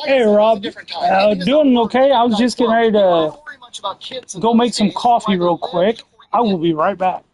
Hey Rob, doing okay? I was just getting ready to go make some coffee real quick. I will be right back.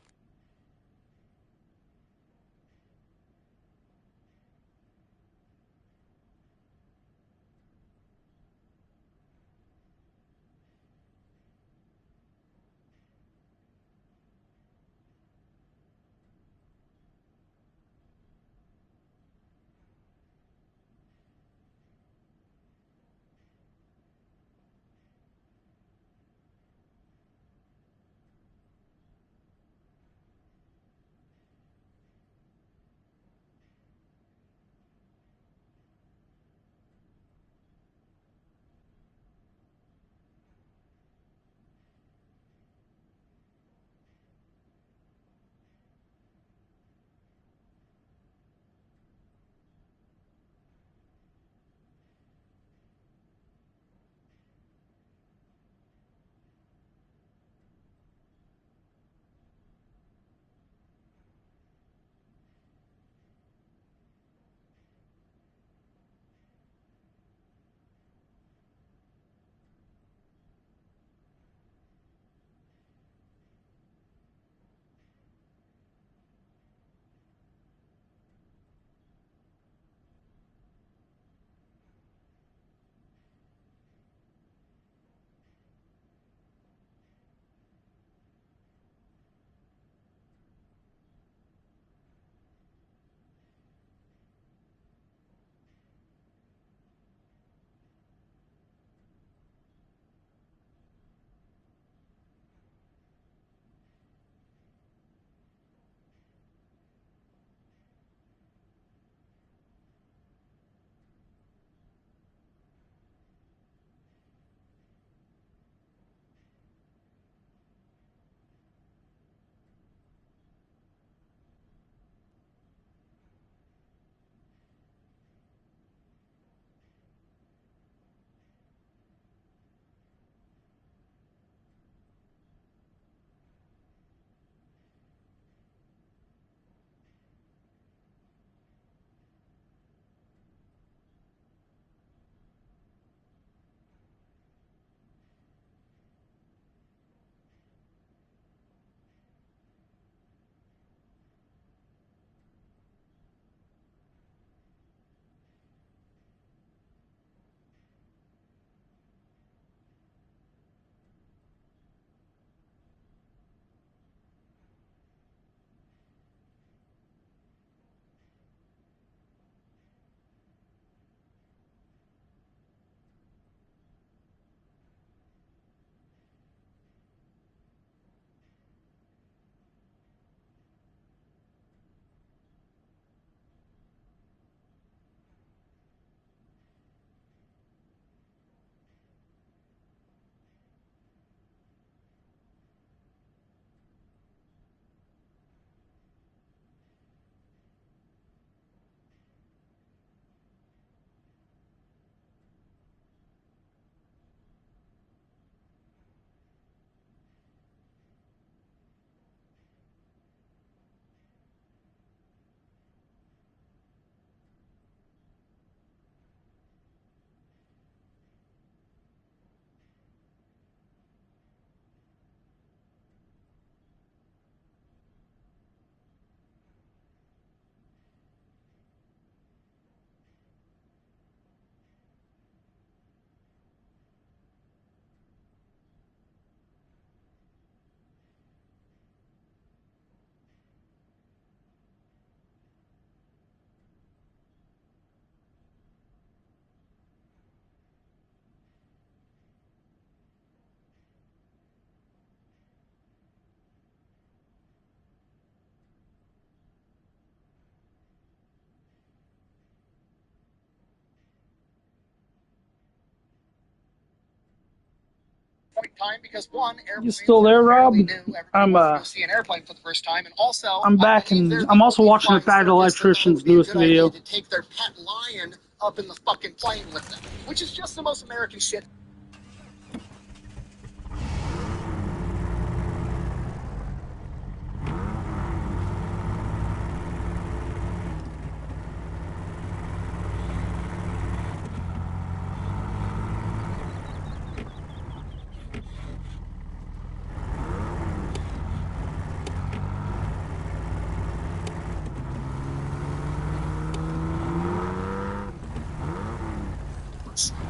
You still there, Rob? I'm back, and I'm also watching the Fat Electrician's newest video.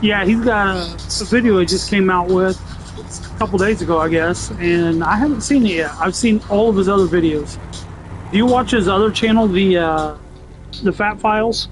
Yeah, he's got a video he just came out with a couple days ago, I guess, and I haven't seen it yet. I've seen all of his other videos. Do you watch his other channel, the Fat Files?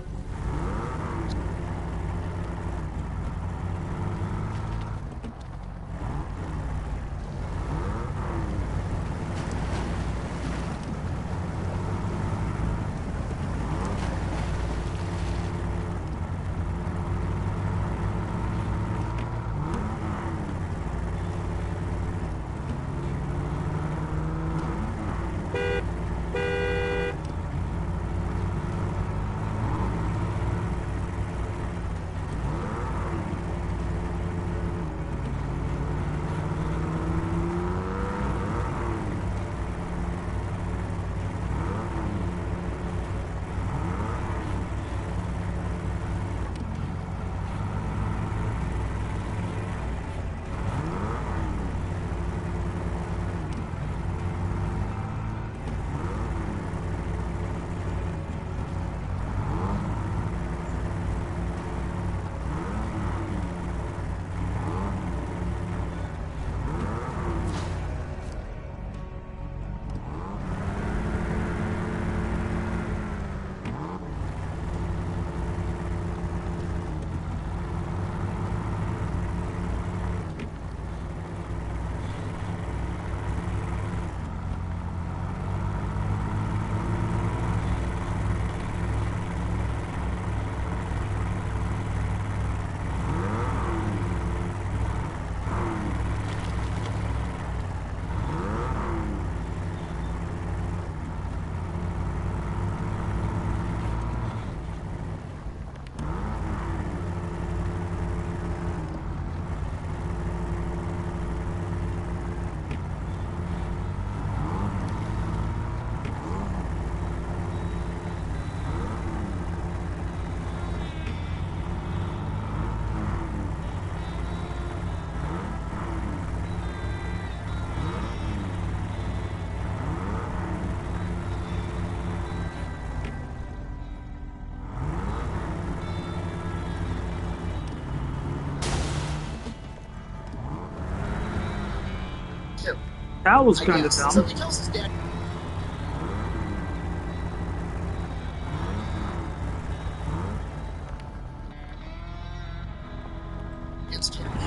That was kind of dumb. So he tells his dad.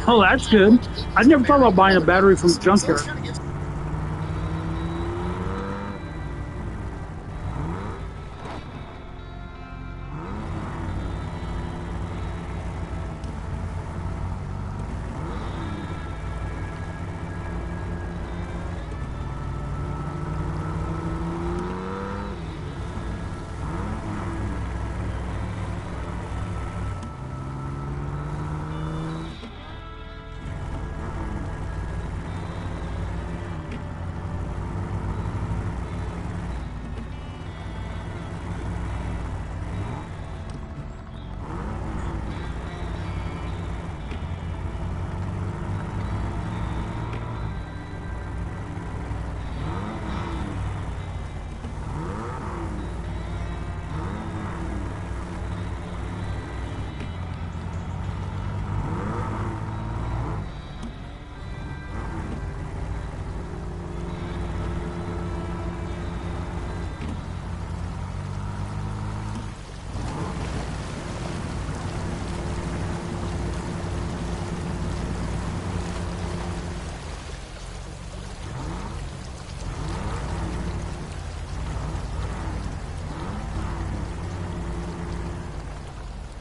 Oh, that's good. I never thought about buying a battery from a junkyard.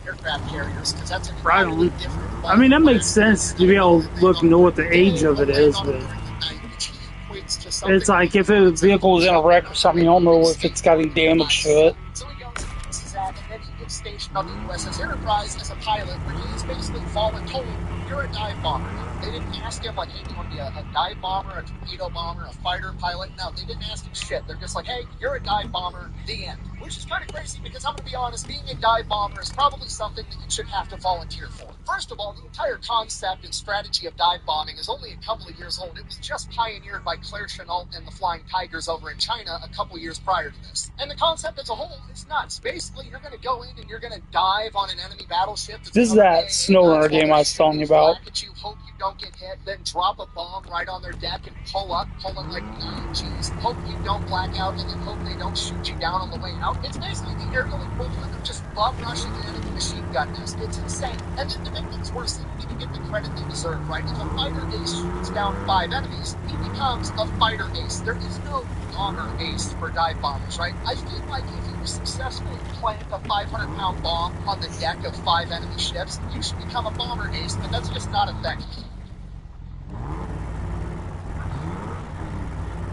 Aircraft carriers, because that's Right entirely on. different. I mean, that makes sense to be able to look and know what the age of it is, but it's like if a vehicle is in a wreck or something, you don't know if it's got any damage to it. So he goes and pieces that, and then he gets stationed on the USS Enterprise as a pilot, where he's basically told, you're a dive bomber. They didn't ask him, like, hey, do you want to be a dive bomber, a torpedo bomber, a fighter pilot? No, they didn't ask him shit. They're just like, hey, you're a dive bomber, the end. Which is kind of crazy because I'm going to be honest, being a dive bomber is probably something that you should have to volunteer for. First of all, the entire concept and strategy of dive bombing is only a couple of years old. It was just pioneered by Claire Chennault and the Flying Tigers over in China a couple years prior to this. And the concept as a whole is nuts. Basically, you're going to go in and you're going to dive on an enemy battleship. This is that Snowrunner game I was telling you about. At you, hope you don't get hit, then drop a bomb right on their deck and pull up, pulling like 9 G's. Hope you don't black out, and then hope they don't shoot you down on the way out. It's basically the aerial equivalent of just bum rushing an enemy machine gun nest. It's insane. And then to make things worse, they don't even get the credit they deserve, right? If a fighter ace shoots down 5 enemies, he becomes a fighter ace. There is no bomber ace for dive bombers, right? I feel like if you successfully plant a 500-pound bomb on the deck of 5 enemy ships, you should become a bomber ace, but that's just not effective.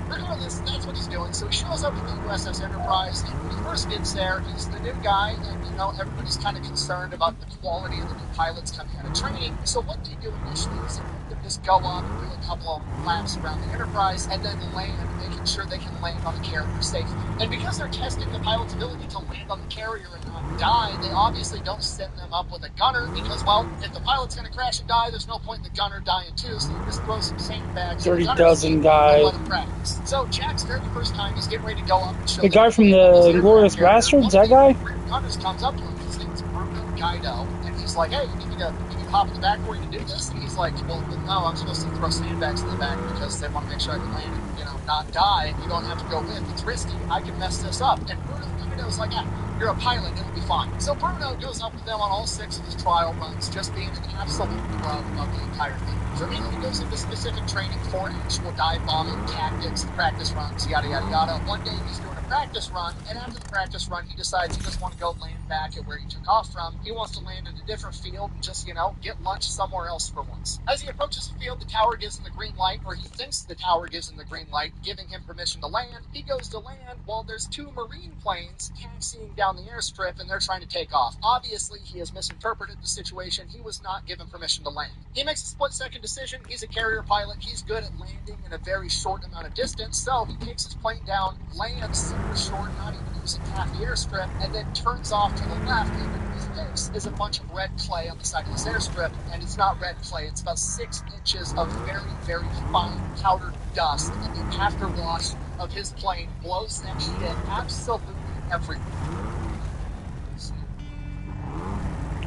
Regardless, that's what he's doing. So he shows up with the USS Enterprise, and when he first gets there, he's the new guy, and everybody's kind of concerned about the quality of the new pilots coming out of training. So what they do initially is they just go up and do a couple of laps around the Enterprise, and then land, making sure they can land on the carrier safely. And because they're testing the pilot's ability to land on the carrier and not die, they obviously don't send them up with a gunner, because, well, if the pilot's going to crash and die, there's no point in the gunner dying too, so you just throw some sandbags Dirty dozen guy. and let him practice. So Jack's very first time, he's getting ready to go up and show the guy from the Inglourious Bastards, that guy? Gunners comes up to him, his name's Bruno Guido, and he's like, hey, you need to hop in the back for you to do this? And he's like, well, no, I'm supposed to throw sandbags in the back because they want to make sure I can land and, not die. You don't have to go with. It's risky. I can mess this up. And Bruno Guido's like, you're a pilot, it'll be fine. So Bruno goes up with them on all 6 of his trial runs, just being an absolute love of the entire thing. From here, he goes into specific training for actual dive bombing, tactics, practice runs, yada, yada, yada. One day, he's doing a practice run, and after the practice run, he decides he doesn't want to go land back at where he took off from. He wants to land in a different field and just, get lunch somewhere else for once. As he approaches the field, the tower gives him the green light, or he thinks the tower gives him the green light, giving him permission to land. He goes to land while there's 2 Marine planes taxiing down the airstrip, and they're trying to take off. Obviously, he has misinterpreted the situation. He was not given permission to land. He makes a split-second decision. He's a carrier pilot. He's good at landing in a very short amount of distance, so he takes his plane down, lands super short, not even using half the airstrip, and then turns off to the left, and in his face is a bunch of red clay on the side of this airstrip, and it's not red clay, it's about 6 inches of very, very fine powdered dust, and the afterwash of his plane blows that shit absolutely everywhere.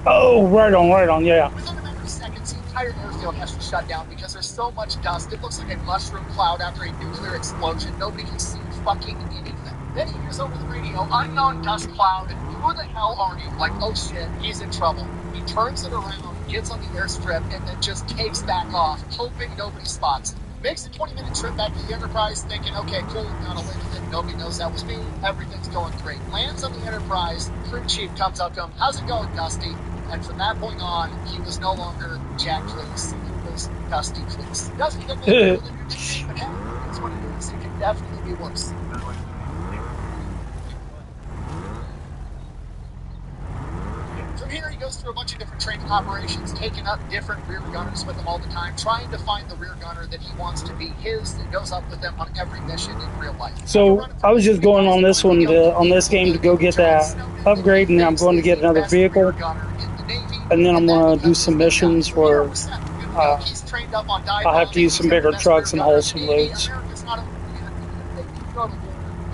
Oh, right on, yeah. Within a matter of seconds, the entire airfield has to shut down because there's so much dust. It looks like a mushroom cloud after a nuclear explosion. Nobody can see fucking anything. Then he hears over the radio, unknown dust cloud, and who the hell are you? Like, oh shit, he's in trouble. He turns it around, gets on the airstrip, and then just takes back off, hoping nobody spots him. Makes a 20-minute trip back to the Enterprise, thinking, okay, cool, got away with it, nobody knows that was me, everything's going great. Lands on the Enterprise, crew chief comes up to him, how's it going, Dusty? And from that point on, he was no longer Jack Cleese, he was Dusty Cleese. Dusty doesn't know the new nickname, but hey, that's what it is, it can definitely be worse. From here, he goes through a bunch of different training operations, taking up different rear gunners with him all the time, trying to find the rear gunner that he wants to be his, that goes up with him on every mission in real life. So I was just going on this one, on this game to go get that upgrade, and I'm going to get another vehicle, and then I'm going to do some missions where I'll have to use some bigger trucks and haul some loads.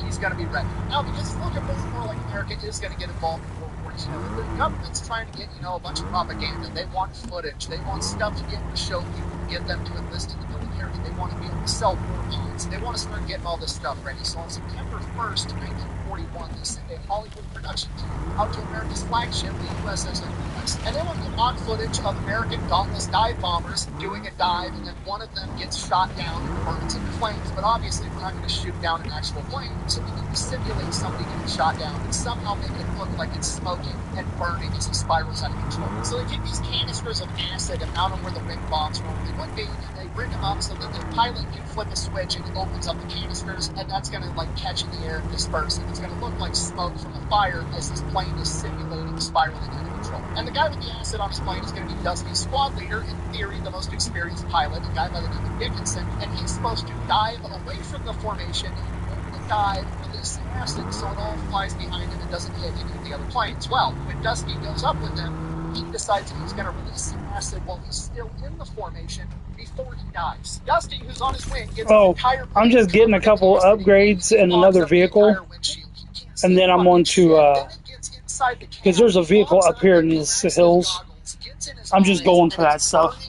He's going to be ready. Now, because it's looking more like America is going to get involved in World War II, the government's trying to get, a bunch of propaganda. They want footage. They want stuff to be able to show people, get them to enlist in the military. They want to be able to sell war bonds. They want to start getting all this stuff ready. So on September 1st, 1941, they sent a Hollywood production team out to America's flagship, the USS Enterprise. And they want to get mock footage of American dauntless dive bombers doing a dive, and then one of them gets shot down and burns in flames. But obviously, we're not going to shoot down an actual plane, so we need to simulate somebody getting shot down and somehow make it look like it's smoking and burning as it spirals out of control. So they take these canisters of acid and mount them where the wing bombs normally would be, and they bring them up so that the pilot can flip a switch and it opens up the canisters, and that's going to catch in the air and disperse, and it's going to look like smoke from a fire as this plane is simulating spiraling out of control. And the guy with the acid on his plane is going to be Dusty's squad leader, in theory the most experienced pilot, a guy by the name of Dickinson, and he's supposed to dive away from the formation and dive, releasing acid so it all flies behind him and doesn't hit any of the other planes. Well, when Dusty goes up with them, he decides he's going to release some acid while he's still in the formation before he dives. Dusty, who's on his wing, gets the entire I'm just getting a couple upgrades in another vehicle, and then I'm going to, because there's a vehicle up here in these hills. I'm just going for that stuff.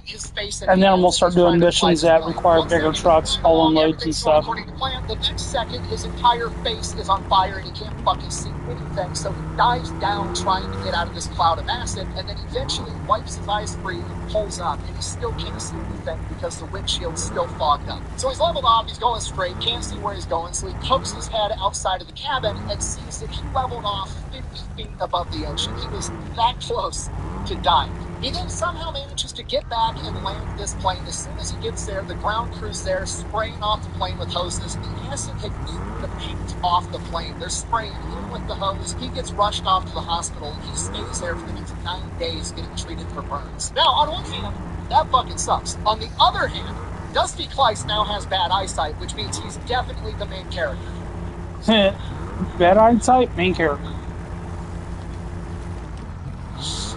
And then I'm going to start doing missions that require bigger trucks, hauling loads and stuff. According to plan, the next second, his entire face is on fire and he can't fucking see anything, so he dives down trying to get out of this cloud of acid, and then eventually wipes his eyes free and pulls up, and he still can't see anything because the windshield's still fogged up. So he's leveled off, he's going straight, can't see where he's going, so he pokes his head outside of the cabin and sees that he leveled off 50 feet above the ocean. He was that close to dying. He then somehow manages to get back and land this plane. As soon as he gets there, the ground crew's there spraying off the plane with hoses. The acid had eaten the paint off the plane. They're spraying him with the hose. He gets rushed off to the hospital. He stays there for the next 9 days getting treated for burns. Now, on one hand, that fucking sucks. On the other hand, Dusty Kleiss now has bad eyesight, which means he's definitely the main character. Bad eyesight, main character.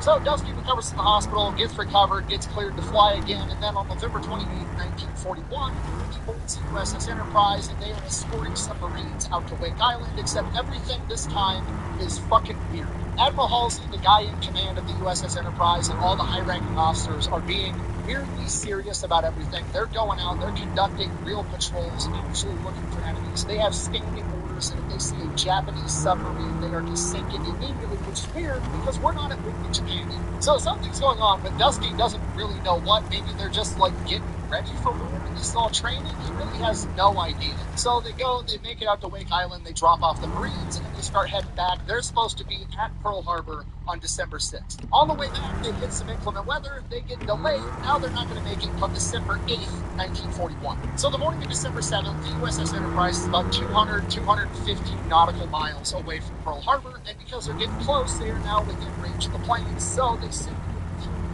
So Dusty recovers from the hospital, gets recovered, gets cleared to fly again, and then on November 28, 1941, he boards the USS Enterprise, and they are escorting submarines out to Wake Island, except everything this time is fucking weird. Admiral Halsey, the guy in command of the USS Enterprise, and all the high-ranking officers are being weirdly serious about everything. They're going out, they're conducting real patrols, actually looking for enemies. They have standing orders, and if they see a Japanese submarine, they are to sink it immediately, which is weird because we're not at war with Japan yet. So something's going on, but Dusty doesn't really know what. Maybe they're just like getting ready for war and this is all training. He really has no idea. So they go, they make it out to Wake Island, they drop off the Marines, and then they start heading back. They're supposed to be at Pearl Harbor on December 6th. On the way back, they hit some inclement weather, they get delayed. Now they're not going to make it until December 8th, 1941. So the morning of December 7th, the USS Enterprise is about 250 nautical miles away from Pearl Harbor, and because they're getting close, they are now within range of the planes. So they send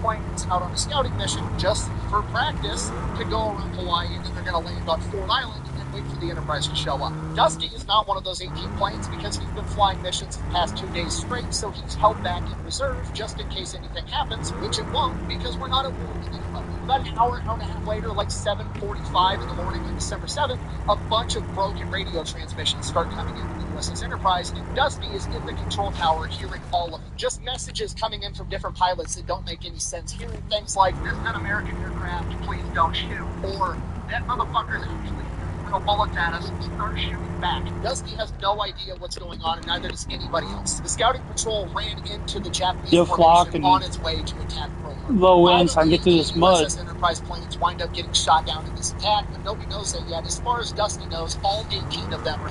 planes out on a scouting mission just for practice to go around Hawaii, and then they're going to land on Ford Island and wait for the Enterprise to show up. Dusty is not one of those 18 planes because he's been flying missions the past 2 days straight, so he's held back in reserve just in case anything happens, which it won't because we're not at war with anybody. About an hour and a half later, like 7:45 in the morning on December 7th, a bunch of broken radio transmissions start coming in from the USS Enterprise, and Dusty is in the control tower hearing all of them. Just messages coming in from different pilots that don't make any sense. Hearing things like, "This is an American aircraft, please don't shoot," or "That motherfucker's actually throw bullets at us and start shooting back." Dusty has no idea what's going on, and neither does anybody else. The scouting patrol ran into the Japanese formation on its way to attack Pearl Harbor. Low winds, so I can get through this mud. USS Enterprise planes wind up getting shot down in this attack, but nobody knows that yet. As far as Dusty knows, all 18 of them are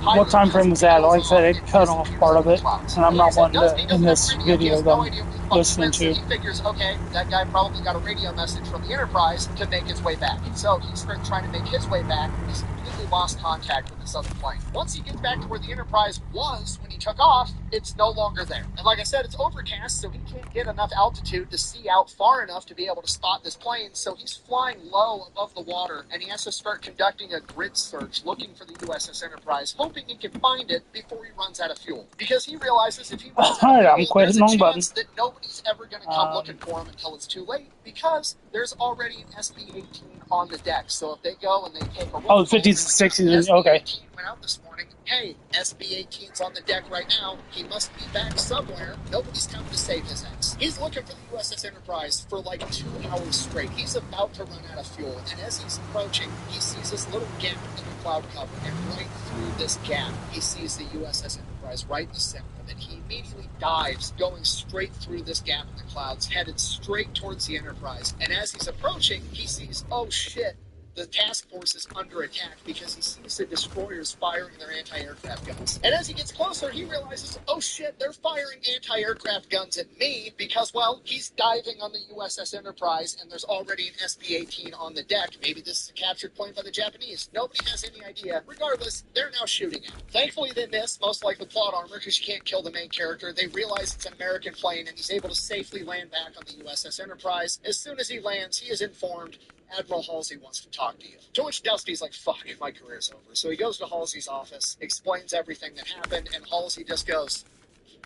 what time frame was that? Like I said, it cut off part of it, and I'm not one in this video that I'm listening to. He figures, okay, that guy probably got a radio message from the Enterprise to make his way back. So he starts trying to make his way back. He's completely lost contact with this other plane. Once he gets back to where the Enterprise was when he took off, it's no longer there. And like I said, it's overcast, so he can't get enough altitude to see out far enough to be able to spot this plane. So he's flying low above the water, and he has to start conducting a grid search looking for the USS Enterprise, hoping he can find it before he runs out of fuel. Because he realizes if he runs out of fuel, there's a chance that nobody's ever going to come looking for him until it's too late, because there's already an SB-18 on the deck. So if they go and they take a roll, oh, 50s and 60s, okay. Went out this morning. Hey, SB-18's on the deck right now. He must be back somewhere. Nobody's coming to save his ass. He's looking for the USS Enterprise for like 2 hours straight. He's about to run out of fuel, and as he's approaching, he sees this little gap in the cloud cover, and right through this gap, he sees the USS Enterprise right in the center of it. He immediately dives, going straight through this gap in the clouds, headed straight towards the Enterprise. And as he's approaching, he sees, oh shit, the task force is under attack, because he sees the destroyers firing their anti-aircraft guns. And as he gets closer, he realizes, oh shit, they're firing anti-aircraft guns at me, because, well, he's diving on the USS Enterprise, and there's already an SB-18 on the deck. Maybe this is a captured plane by the Japanese. Nobody has any idea. Regardless, they're now shooting at him. Thankfully, they miss, most likely plot armor, because you can't kill the main character. They realize it's an American plane, and he's able to safely land back on the USS Enterprise. As soon as he lands, he is informed Admiral Halsey wants to talk to you. To which Dusty's like, fuck, my career's over. So he goes to Halsey's office, explains everything that happened, and Halsey just goes,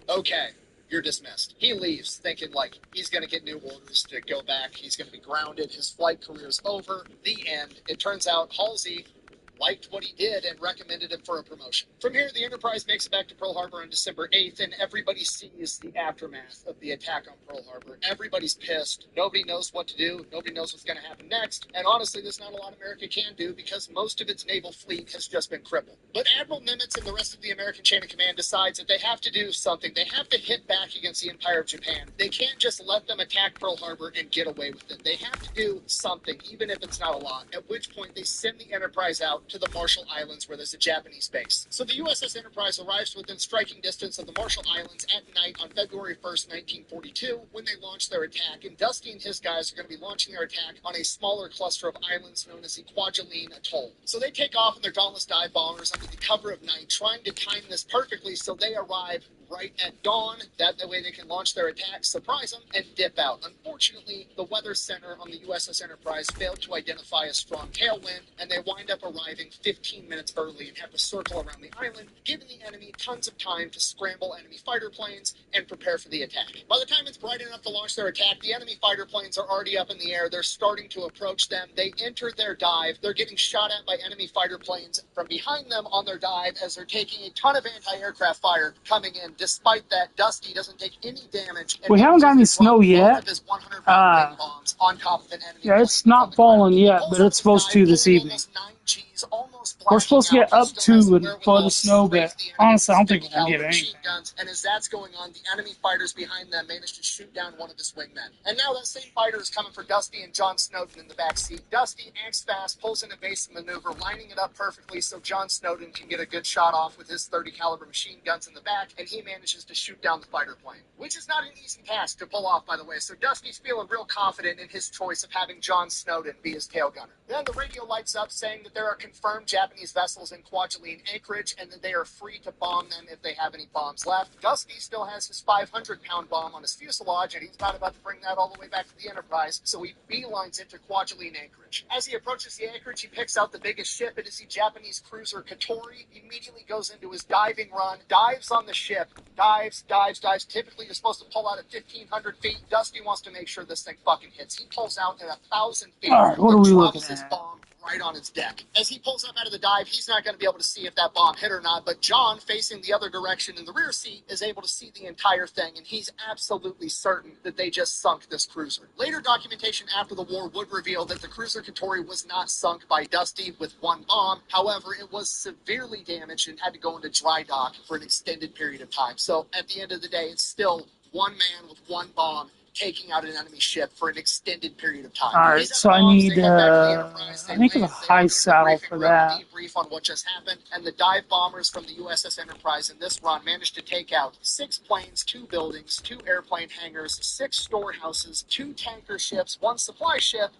okay, you're dismissed. He leaves thinking like he's going to get new orders to go back. He's going to be grounded. His flight career's over. The end. It turns out Halsey liked what he did and recommended him for a promotion. From here, the Enterprise makes it back to Pearl Harbor on December 8th, and everybody sees the aftermath of the attack on Pearl Harbor. Everybody's pissed. Nobody knows what to do. Nobody knows what's going to happen next. And honestly, there's not a lot America can do, because most of its naval fleet has just been crippled. But Admiral Nimitz and the rest of the American chain of command decides that they have to do something. They have to hit back against the Empire of Japan. They can't just let them attack Pearl Harbor and get away with it. They have to do something, even if it's not a lot. At which point, they send the Enterprise out to the Marshall Islands, where there's a Japanese base. So the USS Enterprise arrives within striking distance of the Marshall Islands at night on February 1st, 1942, when they launch their attack. And Dusty and his guys are going to be launching their attack on a smaller cluster of islands known as the Kwajalein Atoll. So they take off in their dauntless dive bombers under the cover of night, trying to time this perfectly so they arrive right at dawn. That way they can launch their attack, surprise them, and dip out. Unfortunately, the weather center on the USS Enterprise failed to identify a strong tailwind, and they wind up arriving 15 minutes early and have to circle around the island, giving the enemy tons of time to scramble enemy fighter planes and prepare for the attack. By the time it's bright enough to launch their attack, the enemy fighter planes are already up in the air. They're starting to approach them. They enter their dive. They're getting shot at by enemy fighter planes from behind them on their dive as they're taking a ton of anti-aircraft fire coming in. Despite that, Dusty doesn't take any damage. We haven't got any snow yet. Yeah, it's not fallen yet, but it's supposed to this evening. We're supposed to get up to and for the snow, but honestly, I don't think we're going to get anything. And as that's going on, the enemy fighters behind them manage to shoot down one of his wingmen. And now that same fighter is coming for Dusty and John Snowden in the back seat. Dusty acts fast, pulls in a base maneuver, lining it up perfectly so John Snowden can get a good shot off with his 30 caliber machine guns in the back, and he manages to shoot down the fighter plane, which is not an easy task to pull off, by the way. So Dusty's feeling real confident in his choice of having John Snowden be his tail gunner. Then the radio lights up saying that there are confirmed Japanese vessels in Kwajalein Anchorage and that they are free to bomb them if they have any bombs left. Dusty still has his 500-pound bomb on his fuselage, and he's about to bring that all the way back to the Enterprise, so he beelines it to Kwajalein Anchorage. As he approaches the anchorage, he picks out the biggest ship. It is the Japanese cruiser Katori. He immediately goes into his diving run, dives on the ship, dives. Typically, you're supposed to pull out at 1,500 feet. Dusty wants to make sure this thing fucking hits. He pulls out at 1,000 feet. All right, what are we looking at? His bomb right on its deck. As he pulls up out of the dive, he's not going to be able to see if that bomb hit or not, but John, facing the other direction in the rear seat, is able to see the entire thing, and he's absolutely certain that they just sunk this cruiser. Later documentation after the war would reveal that the cruiser Katori was not sunk by Dusty with one bomb. However, it was severely damaged and had to go into dry dock for an extended period of time. So at the end of the day, it's still one man with one bomb taking out an enemy ship for an extended period of time. All right, so I need, I think of a high saddle for that. Debrief on what just happened, and the dive bombers from the USS Enterprise in this run managed to take out 6 planes, 2 buildings, 2 airplane hangars, 6 storehouses, 2 tanker ships, 1 supply ship,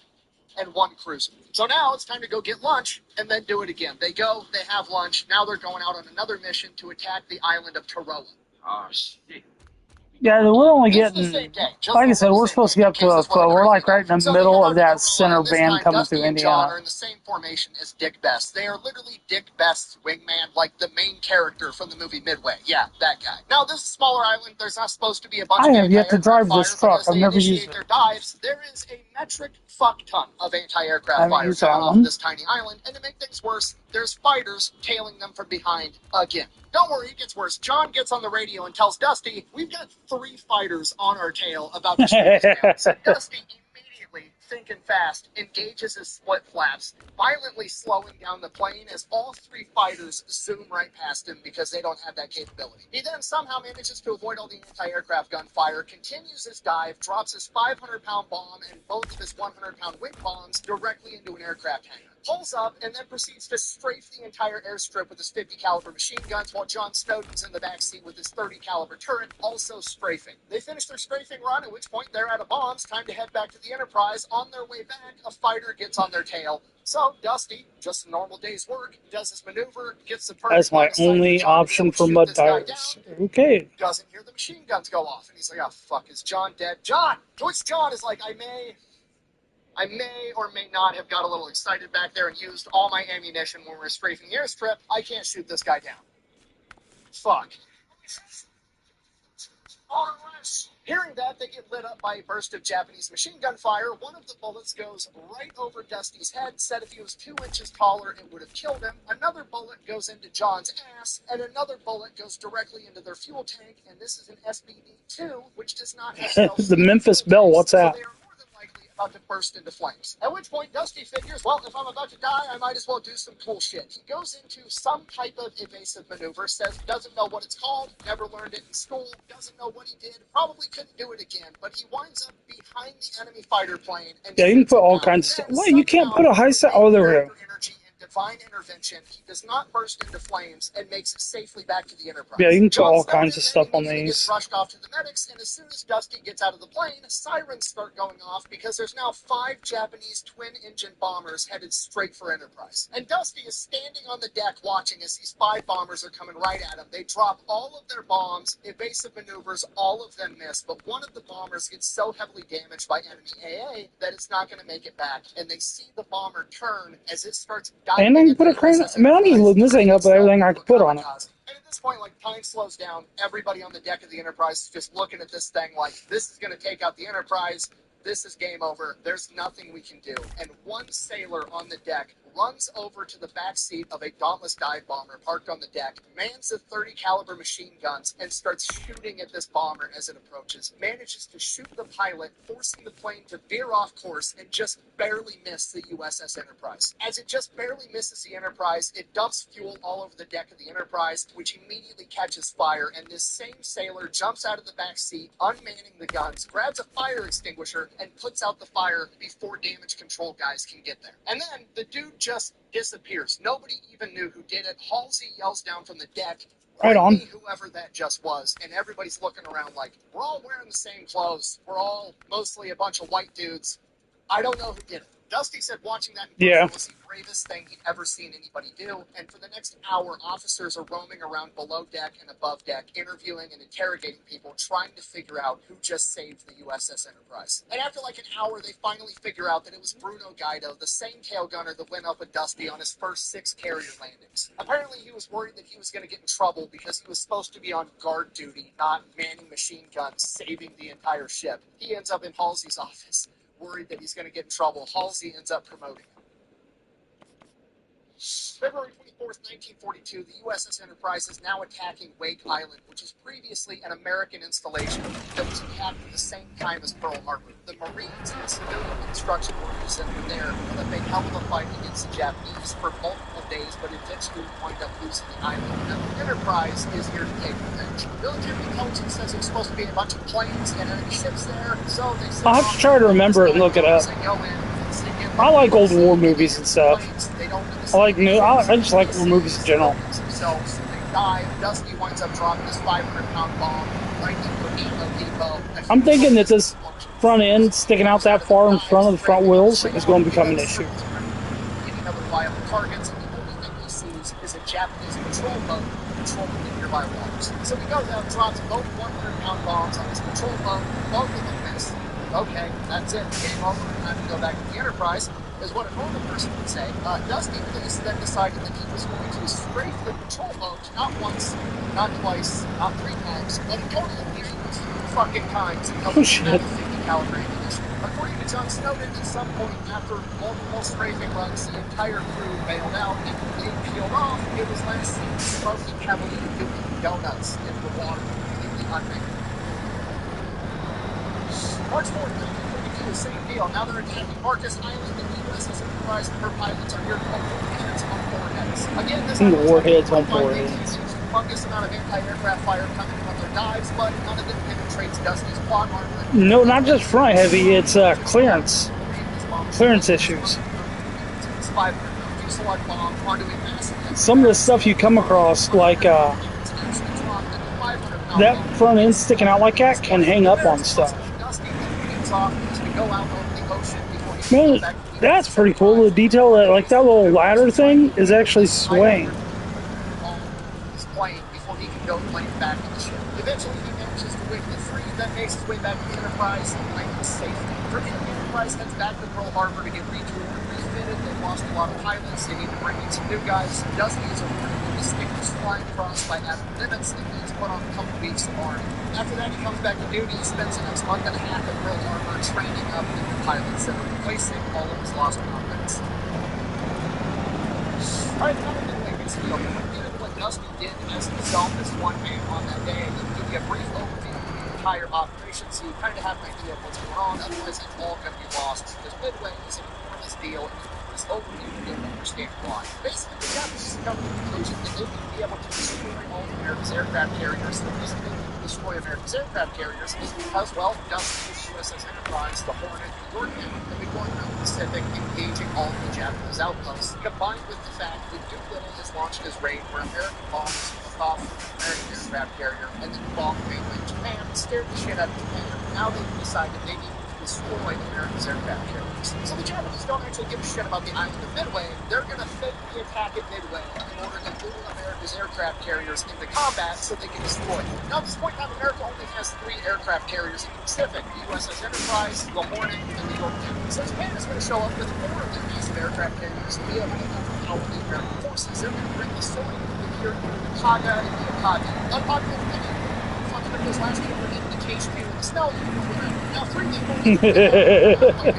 and 1 cruiser. So now it's time to go get lunch and then do it again. They go, they have lunch, now they're going out on another mission to attack the island of Taroa. Oh, shit. Yeah, we're only It's the getting, same day, just like I over said, the we're same supposed to day. get up to Kansas was we're like currently right in the so they middle head of out that to Taroa, center and this band time coming Dusty through and John are Indiana. in the same formation as Dick Best. They are literally Dick Best's wingman, like the main character from the movie Midway. Yeah, that guy. Now, this is a smaller island. There's not supposed to be a bunch I of have yet to anti-aircraft drive fire, this but truck. as I've they never used initiate it. their dives, there is a metric fuck ton of I anti-aircraft haven't fire used coming that off one. this tiny island, and to make things worse, there's fighters tailing them from behind again. Don't worry, it gets worse. John gets on the radio and tells Dusty, we've got 3 fighters on our tail about to shoot us down. So Dusty immediately, thinking fast, engages his split flaps, violently slowing down the plane as all 3 fighters zoom right past him because they don't have that capability. He then somehow manages to avoid all the anti-aircraft gunfire, continues his dive, drops his 500-pound bomb and both of his 100-pound wing bombs directly into an aircraft hangar. Pulls up and then proceeds to strafe the entire airstrip with his 50 caliber machine guns while John Snowden's in the backseat with his 30 caliber turret also strafing. They finish their strafing run, at which point they're out of bombs, time to head back to the Enterprise. On their way back, a fighter gets on their tail. So Dusty, just a normal day's work, does his maneuver, gets the perfect That's my line of sight only for John to be option able to for shoot mud this guy tires. down. Okay. Doesn't hear the machine guns go off. And he's like, oh, fuck, is John dead? John! To which John is like, I may or may not have got a little excited back there and used all my ammunition when we were strafing the airstrip. I can't shoot this guy down. Fuck. Hearing that, they get lit up by a burst of Japanese machine gun fire. One of the bullets goes right over Dusty's head. Said if he was 2 inches taller, it would have killed him. Another bullet goes into John's ass, and another bullet goes directly into their fuel tank. And this is an SBD-2, which does not have The Memphis Belle, what's that? So they are more than likely about to burst into flames. At which point, Dusty figures, well, if I'm about to die, I might as well do some cool shit. He goes into some type of evasive maneuver, says doesn't know what it's called, never learned it in school, doesn't know what he did, probably couldn't do it again, but he winds up behind the enemy fighter plane. And Yeah, you can put all kinds of stuff. What? You can't put a high set? Oh, there we go. Energy and divine intervention, he does not burst into flames and makes it safely back to the Enterprise. Yeah, you can put John all Snowden kinds of stuff on immediately these. gets rushed off to the medics, and as soon as Dusty gets out of the plane, sirens start going off because there's now 5 Japanese twin-engine bombers headed straight for Enterprise. And Dusty is standing on the deck watching as these 5 bombers are coming right at him. They drop all of their bombs, evasive maneuvers, all of them miss, but one of the bombers gets so heavily damaged by enemy AA that it's not going to make it back, and they see the bomber turn as it starts diving. And I can put a crane. Man, I need to look this thing up with everything I can put on it. And at this point, like, time slows down. Everybody on the deck of the Enterprise is just looking at this thing like, this is going to take out the Enterprise. This is game over. There's nothing we can do. And one sailor on the deck runs over to the back seat of a Dauntless dive bomber parked on the deck, mans the 30 caliber machine guns, and starts shooting at this bomber as it approaches. Manages to shoot the pilot, forcing the plane to veer off course and just barely miss the USS Enterprise. As it just barely misses the Enterprise, it dumps fuel all over the deck of the Enterprise, which immediately catches fire, and this same sailor jumps out of the back seat, unmanning the guns, grabs a fire extinguisher, and puts out the fire before damage control guys can get there. And then the dude just disappears. Nobody even knew who did it. Halsey yells down from the deck, Right on. whoever that just was, and everybody's looking around like, we're all wearing the same clothes. We're all mostly a bunch of white dudes. I don't know who did it. Dusty said watching that in person was the bravest thing he'd ever seen anybody do, and for the next hour, officers are roaming around below deck and above deck, interviewing and interrogating people, trying to figure out who just saved the USS Enterprise. And after like an hour, they finally figure out that it was Bruno Guido, the same tail gunner that went up with Dusty on his first 6 carrier landings. Apparently, he was worried that he was going to get in trouble because he was supposed to be on guard duty, not manning machine guns, saving the entire ship. He ends up in Halsey's office, worried that he's going to get in trouble. Halsey ends up promoting him. February 24th, 1942, the USS Enterprise is now attacking Wake Island, which is previously an American installation that was attacked at the same time as Pearl Harbor. The Marines and civilian construction workers that were there that made hell of a fight against the Japanese for multiple days, but eventually wind up losing the island. Now, the Enterprise is here to take revenge. Military intelligence says there's supposed to be a bunch of planes and enemy ships there, so they set I'll have to try to remember and look it up. I like old war movies and stuff. I like new. I just like war movies in general. Themselves, they die. Dusty winds up dropping this 500-pound bomb right into the ammo depot. I'm thinking that this front end sticking out that far in front of the front wheels is going to become an issue. Any other viable targets, and the only thing he sees is a Japanese patrol boat patrolling the nearby waters. So he goes out and drops both 100-pound bombs on his patrol boat. Both of them miss. Okay, that's it. Game over. Time to go back to the Enterprise, is what a normal person would say. Dusty Police then decided that he was going to strafe the patrol boat not once, not twice, not 3 times, but a total of 8 fucking times. Oh shit. Caliber ammunition. According to John Snowden, at some point after multiple strafing runs, the entire crew bailed out and they peeled off. It was last seen smoking heavily doing donuts in the water, completely unmanned. March 4th, 1942, same deal. Now they're attacking Marcus Island, and the USS Enterprise and her pilots are here to put warheads on warheads. Again, this is warheads on warheads. Humongous amount of anti-aircraft fire coming from their dives, but none of it penetrates Dusty's plot armor. No, not just front heavy, it's clearance issues. Some of the stuff you come across, like that front end sticking out like that, can hang up on stuff. Man, that's pretty cool. The detail that, like that little ladder thing, is actually swaying. Before he can go plane back to the ship. Eventually, he manages to wiggle it free, then makes his way back to the Enterprise and lands safely. From here, the Enterprise heads back to Pearl Harbor to get retooled and refitted. They've lost a lot of pilots. They need to bring in some new guys. Dusty is awarded with the stickers flying across by Admiral Nimitz, and he's put on a couple weeks of Army. After that, he comes back to duty. He spends the next month and a half at Pearl Harbor training up the new pilots that are replacing all of his lost pilots. All right, now we're going to wait and see what Dusty did as himself as one man on that day. He give you a brief overview of the entire operation so you kind of have an idea of what's going on. Otherwise, it's all going to be lost because Midway is an enormous deal and this overview you don't understand why. Basically, the Japanese come to the conclusion that they would be able to destroy all of America's aircraft carriers. The reason they can destroy America's aircraft carriers is because, well, Dusty, the USS Enterprise, the Hornet, the Yorktown have been going around the Pacific engaging all of the Japanese outposts, combined with the fact that Doolittle has launched his raid where American bombs took off an American aircraft carrier and then bombed mainland Japan, scared the shit out of Japan. Now they've decided they need to destroy America's aircraft carriers. So the Japanese don't actually give a shit about the island of Midway. They're going to fake the attack at Midway in order to lure America's aircraft carriers into combat so they can destroy them. Now at this point in time, America only has 3 aircraft carriers in the Pacific, the USS Enterprise, the Hornet, and the Yorktown. So Japan is going to show up with 4 of their massive aircraft carriers to be able to overpower the American forces. They're going to bring the sword to here in the Kaga and the Akagi. Unpopular opinion. Those last 2 were in the cage pain with the snow. Now 3 people. At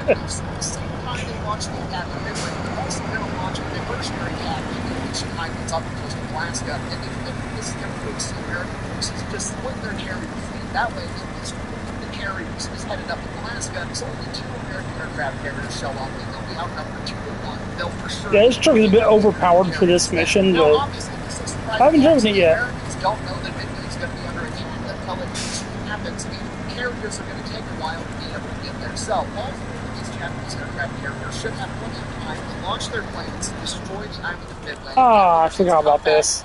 the same time they launched the attack on Midway, they're also going to launch a diversionary attack in the Aleutian Islands up the coast of Alaska. And this is going to force the American forces to split their carrier fleet. That way, the carriers is headed up in Alaska. So only 2 American aircraft carriers show up, and they'll be outnumbered 2 to 1. They'll for sure. Yeah, this truck is a bit overpowered for this mission, but I haven't driven it yet. Americans don't know that Midway's going to be under attack until it happens. The carriers are going to take a while to be able to get there. So all 3 of these Japanese aircraft carriers should have plenty of time to launch their planes, destroy the island of Midway. I forgot about this.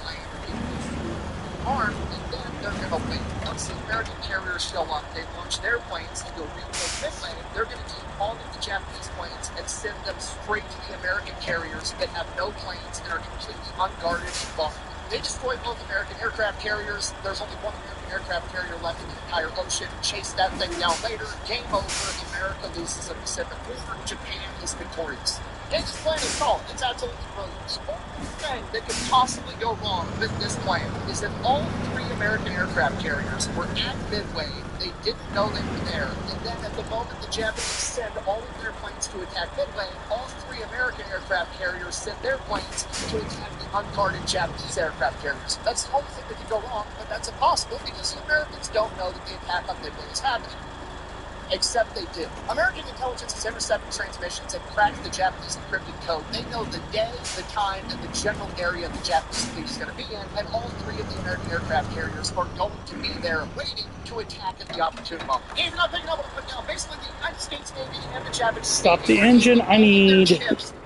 Armed, and then they're going to wait. Once the American carriers show up, they launch their planes to go rebuild Midway. They're going to take all of the Japanese planes and send them straight to the American carriers that have no planes and are completely unguarded and vulnerable. They destroy both American aircraft carriers. There's only 1 American aircraft carrier left in the entire ocean. Chase that thing down later. Game over. America loses the Pacific War. Japan is victorious. This plan is solid. It's absolutely brilliant. The only thing that could possibly go wrong with this plan is that all 3 American aircraft carriers were at Midway. They didn't know they were there. And then at the moment the Japanese send all of their planes to attack Midway, all 3 American aircraft carriers send their planes to attack the unguarded Japanese aircraft carriers. That's the only thing that could go wrong, but that's impossible because the Americans don't know that the attack on Midway is happening. Except they do. American intelligence has intercepted transmissions and cracked the Japanese encrypted code. They know the day, the time, and the general area the Japanese fleet is going to be in, and all three of the American aircraft carriers are going to be there waiting to attack at the opportune moment. If you're not picking up what I'm putting down, basically the United States Navy and the Japanese Stop Navy the engine. I need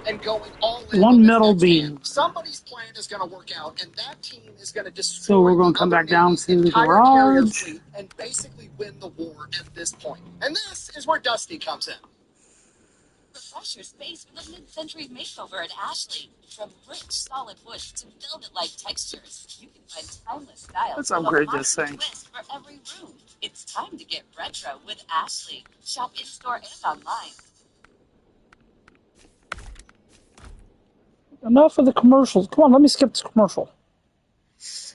and going all in one on metal this beam. hand. Somebody's plan is going to work out, and that team is going to destroy So we're going to come back down to the garage and basically win the war at this point. And this is where Dusty comes in. Refresh your space with a mid-century makeover at Ashley. From rich, solid wood to velvet-like textures, you can find timeless styles. Let's upgrade this thing. Twist for every room. It's time to get retro with Ashley. Shop in-store and online. Enough of the commercials. Come on, let me skip this commercial.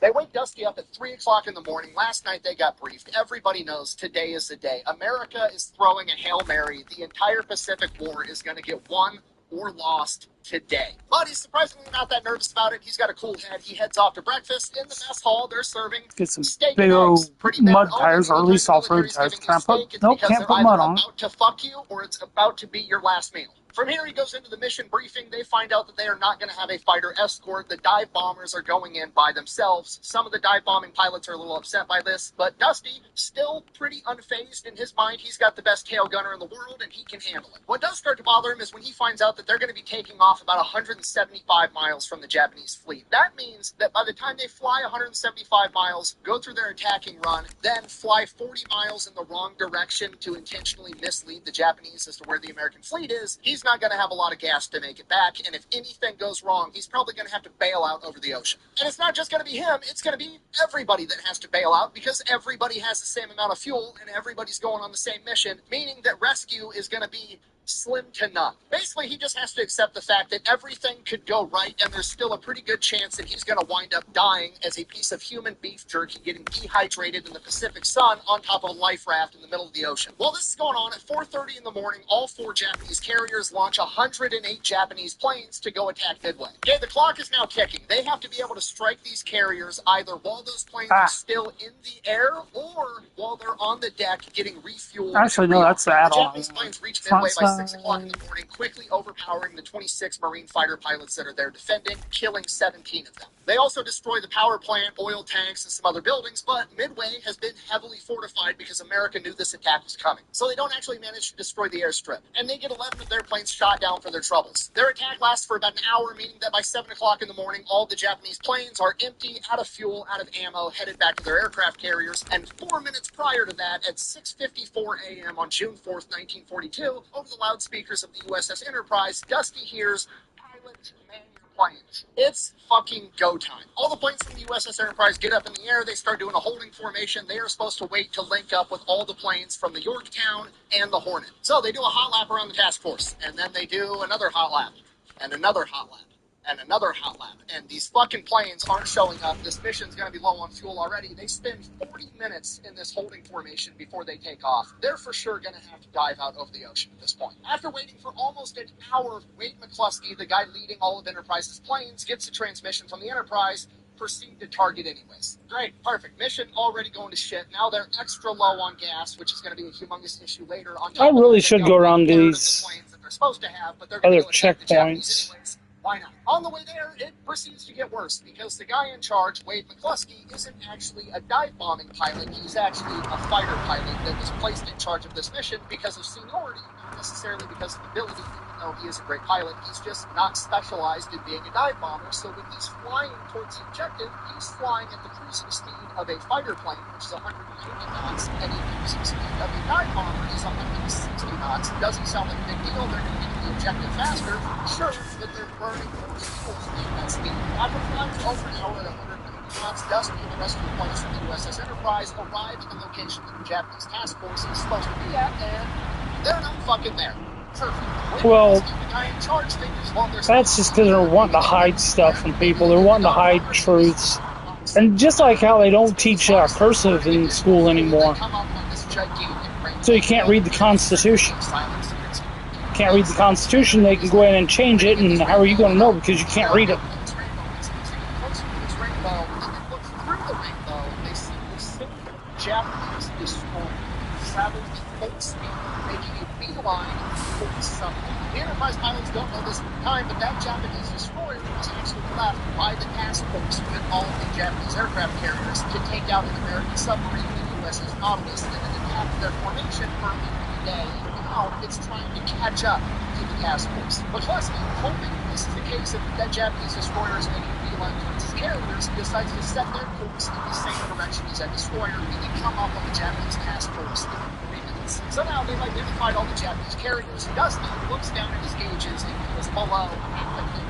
They wake Dusty up at 3 o'clock in the morning. Last night they got briefed. Everybody knows today is the day. America is throwing a Hail Mary. The entire Pacific War is going to get won or lost today. But he's surprisingly not that nervous about it. He's got a cool head. He heads off to breakfast. In the mess hall, they're serving get some steak big old mud bad. tires, or at least off-road tires. Can I put? Nope, can't put mud on. About to fuck you, or it's about to be your last meal. From here, he goes into the mission briefing. They find out that they are not going to have a fighter escort. The dive bombers are going in by themselves. Some of the dive bombing pilots are a little upset by this, but Dusty, still pretty unfazed in his mind. He's got the best tail gunner in the world, and he can handle it. What does start to bother him is when he finds out that they're going to be taking off about 175 miles from the Japanese fleet. That means that by the time they fly 175 miles, go through their attacking run, then fly 40 miles in the wrong direction to intentionally mislead the Japanese as to where the American fleet is, he's not going to have a lot of gas to make it back, and if anything goes wrong, he's probably going to have to bail out over the ocean. And it's not just going to be him, it's going to be everybody that has to bail out, because everybody has the same amount of fuel, and everybody's going on the same mission, meaning that rescue is going to be slim to none. Basically, he just has to accept the fact that everything could go right, and there's still a pretty good chance that he's going to wind up dying as a piece of human beef jerky getting dehydrated in the Pacific sun on top of a life raft in the middle of the ocean. While this is going on, at 4:30 in the morning, all 4 Japanese carriers launch 108 Japanese planes to go attack Midway. Okay, the clock is now ticking. They have to be able to strike these carriers either while those planes are still in the air or while they're on the deck getting refueled. Actually, no, that's the add-on. The Japanese planes reach Midway by 6 o'clock in the morning, quickly overpowering the 26 Marine fighter pilots that are there defending, killing 17 of them. They also destroy the power plant, oil tanks, and some other buildings, but Midway has been heavily fortified because America knew this attack was coming. So they don't actually manage to destroy the airstrip, and they get 11 of their planes shot down for their troubles. Their attack lasts for about an hour, meaning that by 7 o'clock in the morning, all the Japanese planes are empty, out of fuel, out of ammo, headed back to their aircraft carriers, and 4 minutes prior to that, at 6:54 a.m. on June 4th, 1942, over the loudspeakers of the USS Enterprise, Dusty hears, "Pilot, man your planes." It's fucking go time. All the planes from the USS Enterprise get up in the air. They start doing a holding formation. They are supposed to wait to link up with all the planes from the Yorktown and the Hornet. So they do a hot lap around the task force, and then they do another hot lap, and another hot lap, and another hot lap. And these fucking planes aren't showing up. This mission's going to be low on fuel already. They spend 40 minutes in this holding formation before they take off. They're for sure going to have to dive out over the ocean at this point. After waiting for almost an hour, Wade McCluskey, the guy leading all of Enterprise's planes, gets a transmission from the Enterprise, proceed to target anyways. Great, perfect. Mission already going to shit. Now they're extra low on gas, which is going to be a humongous issue later. On top I really of should go around these planes that they're supposed to have, but they're other going to checkpoints. Why not? On the way there, it proceeds to get worse because the guy in charge, Wade McCluskey, isn't actually a dive bombing pilot. He's actually a fighter pilot that was placed in charge of this mission because of seniority, not necessarily because of ability. Even though he is a great pilot, he's just not specialized in being a dive bomber. So when he's flying towards the objective, he's flying at the cruising speed of a fighter plane, which is 180 knots, and the cruising speed of a dive bomber is 160 knots. Doesn't sound like a big deal. They're going to get to the objective faster, sure, but they're burning more fuel at that speed. After flying for over an hour at 190 knots, Dusty and the rest of the planes from the USS Enterprise arrive at the location that the Japanese task force is supposed to be at, and they're not fucking there. Perfect. Well, the guy in charge figures, well, that's just because they're wanting to hide stuff from people. They're wanting to hide truths. And just like how they don't teach cursive in school anymore. So you can't read the Constitution. Can't read the Constitution, they can go in and change it, and how are you going to know because you can't read it? Japanese destroyer traveled full speed The Enterprise pilots don't know this at the time, but that Japanese destroyer was actually left by the task force with all of the Japanese aircraft carriers to take out an American submarine, the USS Nautilus, and then attack their formation for a day. Now it's trying to catch up to the task force. McCluskey, hoping this is the case if that Japanese destroyer is making a beeline towards his carriers, decides to set their course in the same direction as that destroyer and then come up on the Japanese task force. Somehow they've identified all the Japanese carriers. Dusty looks down at his gauges and he was below half a minute.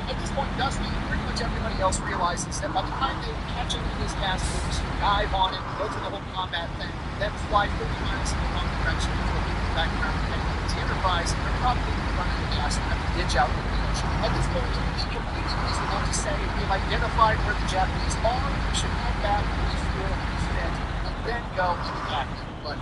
At this point, Dusty and pretty much everybody else realizes that by the time they catch him in his task force, dive on it, go through the whole combat thing, then fly 50 miles in the wrong direction until they get back around and head towards the Enterprise, and they're probably going to run out of gas and have to ditch out the beach. At this point, it's completely reasonable to say we've identified where the Japanese are, we should head back, refuel, refit, and then go and attack them. But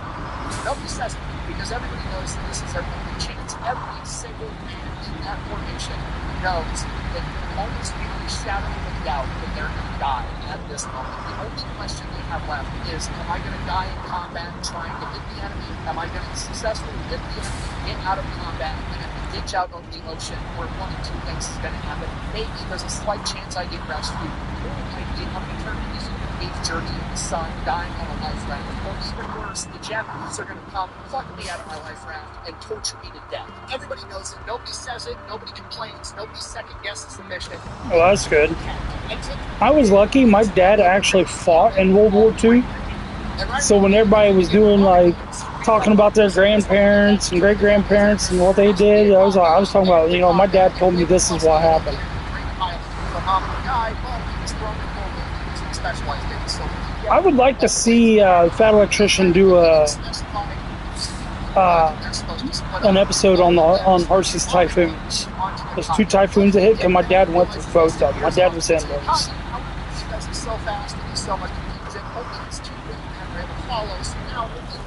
nobody says it, because everybody knows that this is their only chance. Every single man in that formation knows that almost beyond a shadow of a doubt that they're going to die at this moment. The only question they have left is, am I going to die in combat trying to hit the enemy? Am I going to successfully hit the enemy, get out of combat, and then ditch out over the ocean, where one of two things is going to happen? Maybe there's a slight chance I get rescued, or I get up and turn into beef jerky in the sun, dying on a life raft. Or even worse, the Japanese are going to come, pluck me out of my life raft, and torture me to death. Everybody knows it. Nobody says it. Nobody complains. Nobody second guesses the mission. Well, that's good. I was lucky. My dad actually fought in World War II. So when everybody was doing talking about their grandparents and great grandparents and what they did, I was talking about, my dad told me this is what happened. I would like to see Fat Electrician do an episode on Hershey's Typhoons. There's 2 typhoons that hit, and my dad went through both of them. My dad was in those. So fast and so much confusion. Hopefully it's too big and they're able to follow. So now we're going to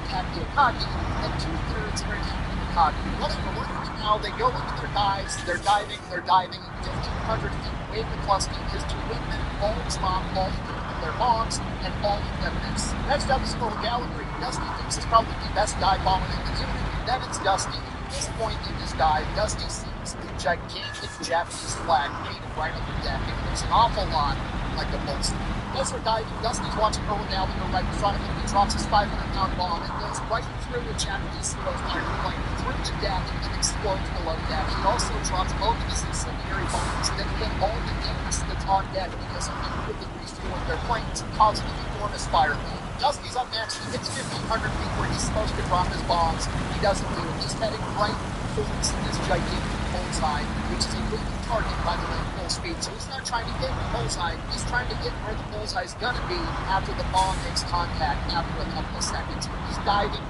attack the Akagi, and 2/3 are attacking the Akagi. Whatever, now they go into their dives, they're diving 1,500 feet away from McCluskey. His 2 wingmen all respond, all of their bombs, and all of them miss. Next up is Full Gallery. Dusty thinks is probably the best dive bomber in the unit. Then it's Dusty. At this point in his dive, Dusty sees the gigantic Japanese flag painted right on the deck. It looks an awful lot like a bullseye. As they're diving, Dusty's watching Earl Gallagher right in front of him. He drops his 500-pound bomb and goes right through the Japanese hero's iron plane, through the deck, and explodes below deck. He also drops both of his incendiary bombs that hit all the gas that's on deck because of immediately refueling their planes, causing an enormous fireball. Dusty's up next. He hits 1,500 feet where he's supposed to drop his bombs. He doesn't do it. He's heading right towards this gigantic bullseye, which is a moving target, by the way, at full speed. So he's not trying to hit the bullseye. He's trying to get where the bullseye's going to be after the bomb makes contact after a couple of seconds. He's diving,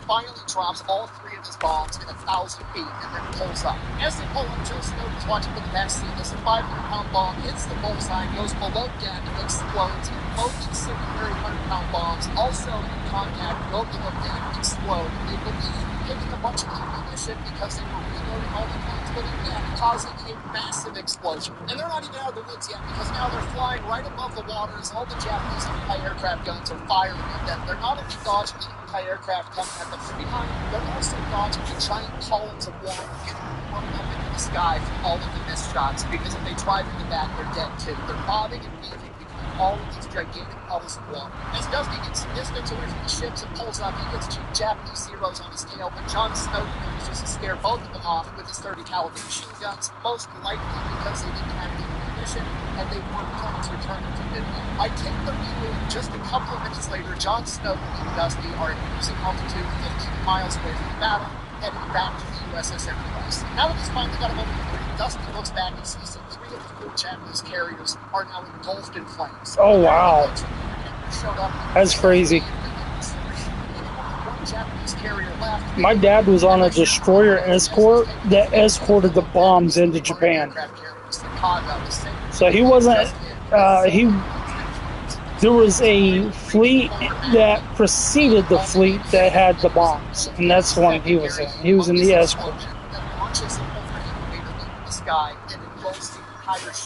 finally drops all 3 of his bombs at 1,000 feet and then pulls up. As they pull up, Joe Snow is watching from the back seat as a 500-pound bomb hits the bullseye, goes below deck, and explodes. Both incendiary 100-pound bombs also in contact, go below deck, explode. They believe taking a bunch of ammunition because they were reloading all the planes below deck, causing a massive explosion. And they're not even out of the woods yet because now they're flying right above the waters. All the Japanese anti-aircraft guns are firing at them. They're not only dodging the anti-aircraft coming at them from behind, they're also dodging the giant columns of water coming up into the sky from all of the missed shots, because if they drive in the back, they're dead too. They're bobbing and weaving all of these gigantic puddles of water. As Dusty gets some distance away from the ships and pulls up, he gets 2 Japanese heroes on his tail, but John Snow manages to scare both of them off with his 30 caliber machine guns, most likely because they didn't have any ammunition and they weren't going to return them to Midway. I take the view just a couple of minutes later, John Snow and Dusty are at cruising altitude 15 miles away from the battle, heading back to the USS Enterprise. Now that he's finally got a moment to breathe, Dusty looks back and sees that 3 of the 4 Japanese carriers are now engulfed in flames. Oh, wow. That's crazy. My dad was on a destroyer escort that escorted the bombs into Japan. So he wasn't, there was a fleet that preceded the fleet that had the bombs, and that's the one he was in. He was in the escort.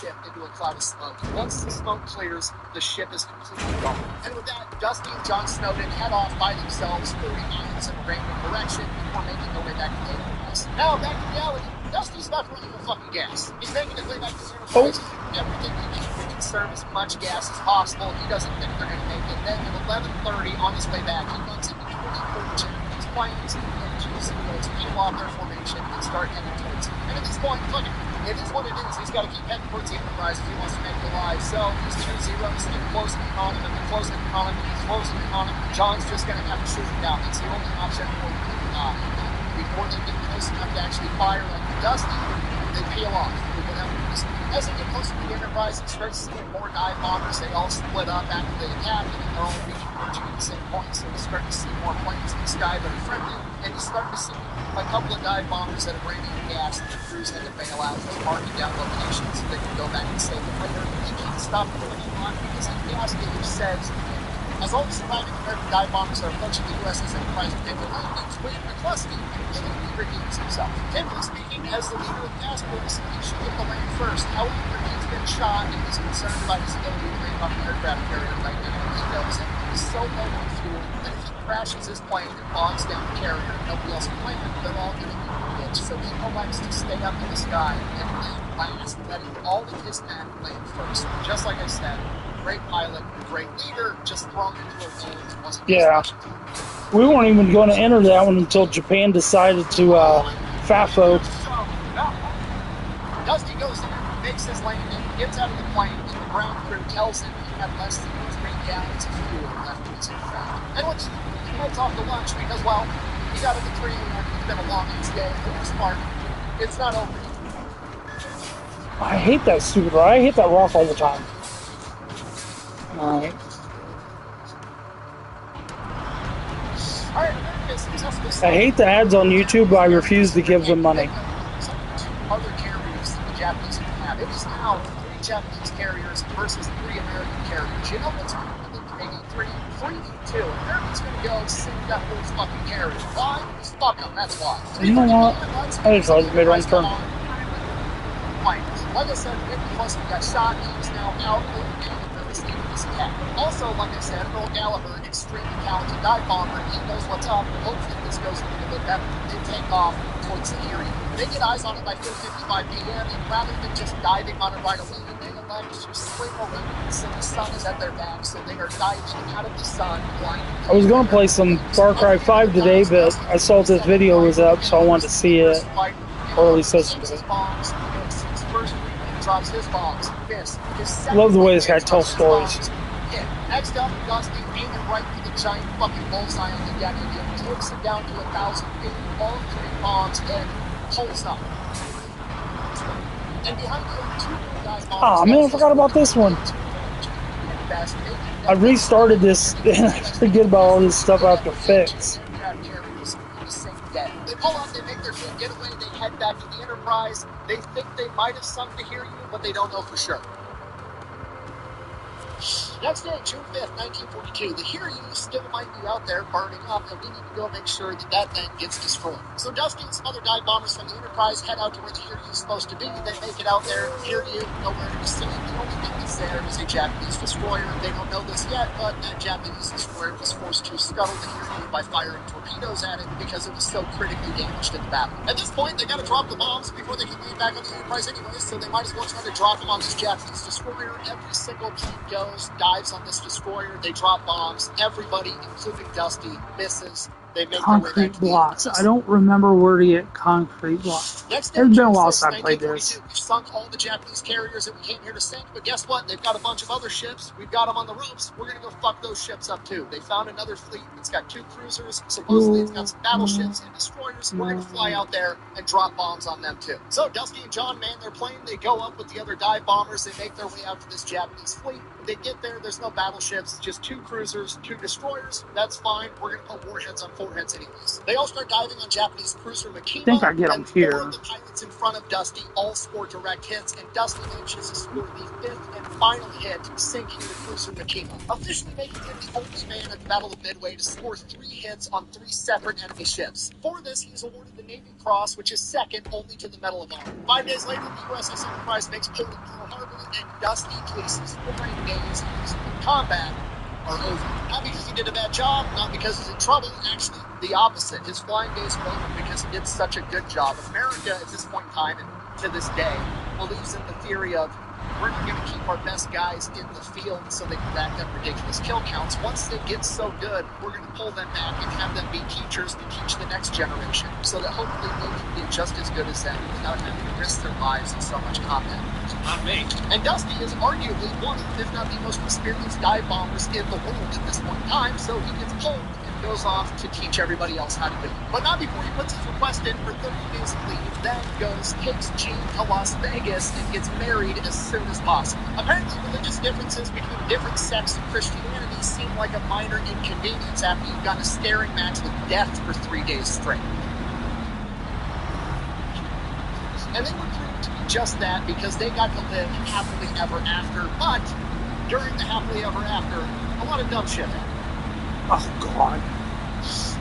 ship into a cloud of smoke. Once the smoke clears, the ship is completely gone. And with that, Dusty and Jon Snowden head off by themselves 40 miles in a random direction before making their way back to the Enterprise. Now, back to reality, Dusty's not running the fucking gas. He's making his way back to the Enterprise. Everything he can to conserve as much gas as possible. He doesn't think they're going to make it. Then at 11:30 on his way back, he runs into 24 Japanese planes and two Zeros peel off their formation and start heading towards him. And at this point, look, it is what it is. He's got to keep heading towards the Enterprise if he wants to make it alive. So these two Zeros keep closing in on him, and they're closing in on him, and he's closing in on him. John's just going to have to shoot him down. It's the only option for him to die. Before they get close enough to actually fire like Dusty, they peel off. As they get closer to the Enterprise, he starts seeing more dive bombers. They all split up after they attack, and they're all converging at the same point. So you start to see more planes in the sky that are friendly, and you start to see a couple of dive bombers that are bringing gas, and the crews had to bail out. They're marking down locations so they can go back and save them later. They can't stop doing it because the gas gauge says as all the surviving American dive bombers are approaching the USS Enterprise with their landings, William McCluskey completely redeems himself. Generally speaking, as the leader of the task force, he should get the land first. However, he's been shot and he's concerned about his ability to land on the aircraft carrier right now. He knows it. He's so low on fuel that if he crashes his plane and bogs down the carrier and nobody else can land, they're all going to be rich. So he elects to stay up in the sky and land last, letting all of his men land first. Just like I said, great pilot, great leader, just thrown into a role that wasn't we weren't even going to enter that one until Japan decided to FAFO. Dusty goes in, makes his landing, gets out of the plane, and the ground crew tells him he had less than 3 gallons of fuel left in his aircraft. And once he heads off to lunch because, well, he got up at 3 a.m. It's been a long day. For the most part, it's not over. I hate that stupid rock. I hit that rock all the time. Alright. I hate the ads on YouTube, but I refuse to give them money. Other carriers that the Japanese have. It is now 3 Japanese carriers versus 3 American carriers. You know what's maybe 3-2. Americans gonna go sink that whole fucking carrier. Why? Because fuck them, that's why. You know what? I just always made wrong turn. Like I said, Nick Muslim got shot. He is now out of this attack. Also, like I said, Earl Gallagher, extremely talented dive bomber. He knows what's up. Hopefully this goes a little bit better. They take off towards the area. They get eyes on it by 4:55 p.m. and rather than just diving on it right away, they elect to swing around so the sun is at their back. So they are diving out of the sun, blinded. I was going to play some Far Cry 5 today, but I saw this video was up, so I wanted to see it. Or at least listen to it. Drops his bombs. Love the way this guy tells stories. Yeah. Next up, Dusty aiming right for the giant fucking bullseye on the deck again. Takes him down to 1,000 feet. All 3 bombs and pulls up. And behind him, 2 guys. Oh man, I forgot about this one. I restarted this and I forget about all this stuff I have to fix. They pull out, they make their getaway, they head back to the Enterprise. They think they might have sunk to hear you, but they don't know for sure. Next day, June 5th, 1942, the Hear You still might be out there burning up, and we need to go make sure that that thing gets destroyed. So Dusty and some other dive bombers from the Enterprise head out to where the Hear You is supposed to be. They make it out there, Hear You, nowhere to be seen. The only thing that's there is a Japanese destroyer. They don't know this yet, but that Japanese destroyer was forced to scuttle the Hear You by firing torpedoes at it because it was so critically damaged in the battle. At this point, they gotta drop the bombs before they can land back on the Enterprise anyways, so they might as well try to drop them on this Japanese destroyer. Every single plane goes, dives on this destroyer, they drop bombs. Everybody, including Dusty, misses. They make concrete blocks. I don't remember where to get concrete blocks. It's been a while since I played this. We've sunk all the Japanese carriers that we came here to sink, but guess what? They've got a bunch of other ships. We've got them on the ropes. We're going to go fuck those ships up too. They found another fleet. It's got 2 cruisers. Supposedly it's got some battleships and destroyers. We're going to fly out there and drop bombs on them too. So Dusty and John man their plane. They go up with the other dive bombers. They make their way out to this Japanese fleet. They get there. There's no battleships. Just 2 cruisers, 2 destroyers. That's fine. We're going to put warheads on foreheads anyways. They all start diving on Japanese cruiser Makima. I think I get them and 4 here. of the pilots in front of Dusty all score direct hits, and Dusty manages to score the 5th and final hit, sinking the cruiser Makima, officially making him the only man at the Battle of Midway to score 3 hits on 3 separate enemy ships. For this, he is awarded the Navy Cross, which is second only to the Medal of Honor. 5 days later, the USS Enterprise makes port at Pearl Harbor, and Dusty Fleece's flying days in combat are over. Not because he did a bad job, not because he's in trouble, actually the opposite. His flying days are over because he did such a good job. America at this point in time and to this day believes in the theory of we're not going to keep our best guys in the field so they can rack up ridiculous kill counts. Once they get so good, we're going to pull them back and have them be teachers to teach the next generation so that hopefully they can be just as good as them without having to risk their lives in so much combat. Not me. And Dusty is arguably one of, if not the most experienced dive bombers in the world at this point in time, so he gets pulled and goes off to teach everybody else how to do it. But not before he puts his request in for 30 days of leave, then takes Jean to Las Vegas and gets married as soon as possible. Apparently, religious differences between different sects of Christianity seem like a minor inconvenience after you've got a staring match with death for 3 days straight. And they would prove to be just that because they got to live happily ever after. But during the happily ever after, a lot of dumb shit happened. Oh, God.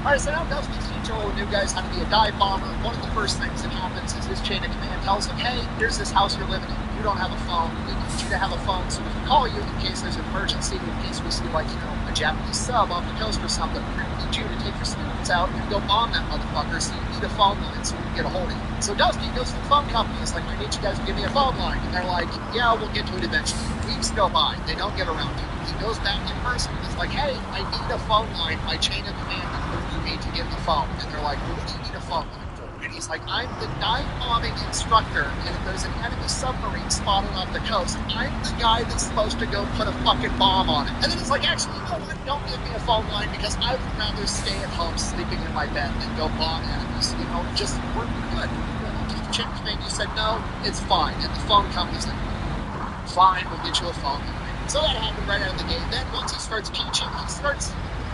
Alright, so now Dusty's teaching all the new guys how to be a dive bomber. One of the first things that happens is his chain of command tells him, hey, here's this house you're living in. You don't have a phone. We need you to have a phone so we can call you in case there's an emergency, in case we see, like, a Japanese sub off the coast or something. We're going to need you to take your students out and go bomb that motherfucker, so you need a phone line so we can get a hold of you. So Dusty goes to the phone company. He's like, I need you guys to give me a phone line. And they're like, yeah, we'll get to it eventually. Weeks go by. They don't get around to it. He goes back in person and is like, hey, I need a phone line. My chain of command you need to get the phone. And they're like, well, what do you need a phone line for? And he's like, I'm the dive bombing instructor, and if there's an enemy submarine spotted off the coast, I'm the guy that's supposed to go put a fucking bomb on it. And then he's like, actually, you know what? Don't give me a phone line because I would rather stay at home sleeping in my bed than go bomb enemies. Just we're good. Chain of command, you said no, it's fine. And the phone company's like, fine, we'll get you a phone line. So that happened right out of the gate. Then once he starts teaching, he starts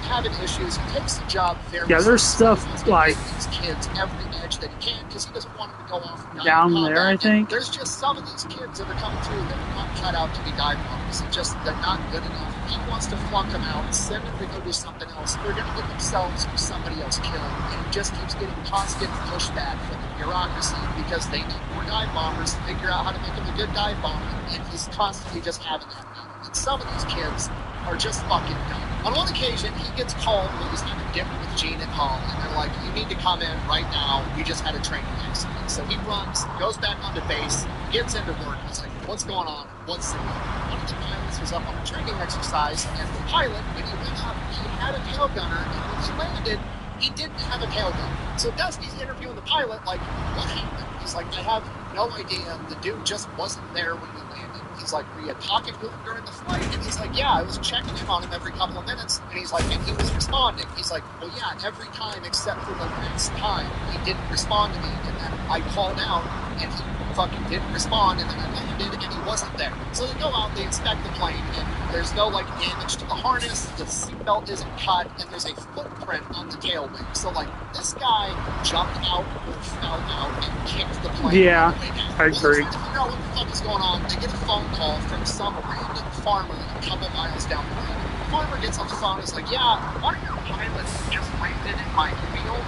having issues. He takes the job very there's stuff like these kids every edge that he can because he doesn't want them to go off down there, I think. There's just some of these kids that are coming through that are not cut out to be dive bombers. They're not good enough. He wants to flunk them out, send them to go do something else. They're going to get themselves or somebody else killed. And he just keeps getting constant pushback from the bureaucracy because they need more dive bombers to figure out how to make him a good dive bomber. And he's constantly just having that problem. And some of these kids are just fucking dumb. On one occasion, he gets called when he's having dinner with Gene at home, and they're like, you need to come in right now. We just had a training accident. So he runs, goes back onto base, gets into work. He's like, what's going on? What's the deal? One of the pilots was up on a training exercise, and the pilot, when he went up, he had a tail gunner, and when he landed, he didn't have a tail gunner. So Dusty's interviewing the pilot, like, what happened? He's like, I have no idea. The dude just wasn't there when we landed. He's like, were you talking to him during the flight? And he's like, yeah, I was checking in on him every couple of minutes. And he's like, and he was responding. He's like, well, yeah, every time except for the last time, he didn't respond to me. And then I called out, and he fucking didn't respond. And then I landed, and he wasn't there. So they go out, they inspect the plane, and there's no, like, damage to the harness. The seatbelt isn't cut, and there's a footprint on the tail wing. So, like, this guy jumped out or fell out and kicked the plane. Yeah, I agree. To figure out what the fuck is going on, they get a phone call from some random farmer a couple miles down the road. The farmer gets on the phone and is like, yeah, one of your pilots just landed in my field.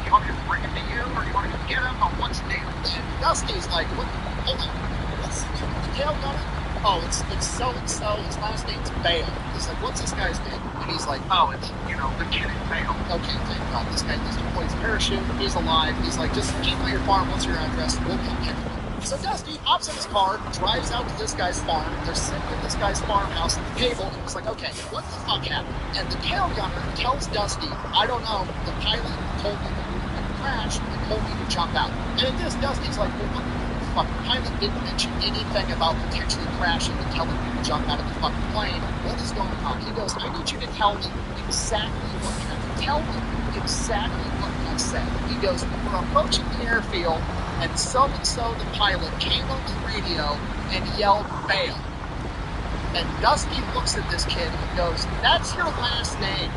You want me to bring him to you, or you want me to get him on what's name? And Dusty's like, what? Hold on. What's the tail gunner? Oh, it's so-and-so. His last name's Bale. He's like, what's this guy's name? And he's like, oh, it's, Lieutenant Bale. Okay, thank God. This guy just deploys parachute. He's alive. He's like, just keep me your farm. What's your address? We'll come get him. So Dusty hops in his car, drives out to this guy's farm. They're sitting at this guy's farmhouse at the table, and he's like, okay, what the fuck happened? And the tail gunner tells Dusty, I don't know, the pilot told me that we were going to crash and told me to jump out. And at this, Dusty's like, well, what the fuck? The pilot didn't mention anything about potentially crashing and telling me to jump out of the fucking plane. What is going on? He goes, I need you to tell me exactly what happened. Tell me exactly what you said. He goes, we were approaching the airfield, and so-and-so, the pilot, came on the radio and yelled, bail. And Dusty looks at this kid and goes, that's your last name.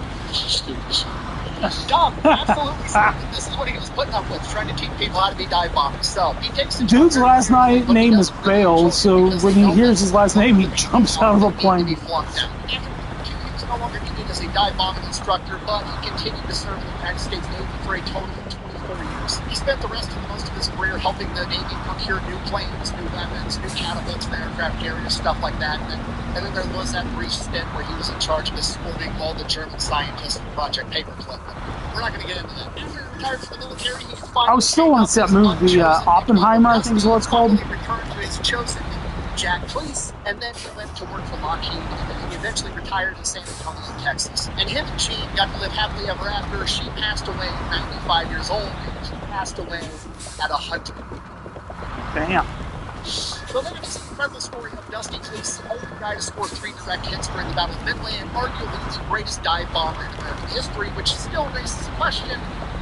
Dumb, absolutely stupid. This is what he was putting up with, trying to teach people how to be dive bombers. So he takes the Dude's job last very seriously, but he name is doesn't really Fail, enjoy it so because when they he know hears that his last name, he jumps out of the they need to plane. be flunked out. After he was no longer needed as a dive bombing instructor, but he continued to serve in the United States Navy for a total of 24 years. He spent the rest of most of his career helping the Navy procure new planes, new weapons, new catapults for aircraft carriers, stuff like that. And then there was that brief stint where he was in charge of escorting all the German scientists from Project Paperclip. But we're not going to get into that. After he retired from the military, he could finally I was still want to see that movie, Oppenheimer, I think is what it's called. He returned to his chosen Jack Cleese, and then he went to work for Lockheed, and then he eventually retired in San Antonio, Texas. And him and Jean got to live happily ever after. She passed away at 95 years old, and he passed away at 100. Damn. So then it's an incredible story of Dusty Cleese, the only guy to score 3 direct hits during the Battle of Midway, and arguably the greatest dive bomber in American history, which still raises the question,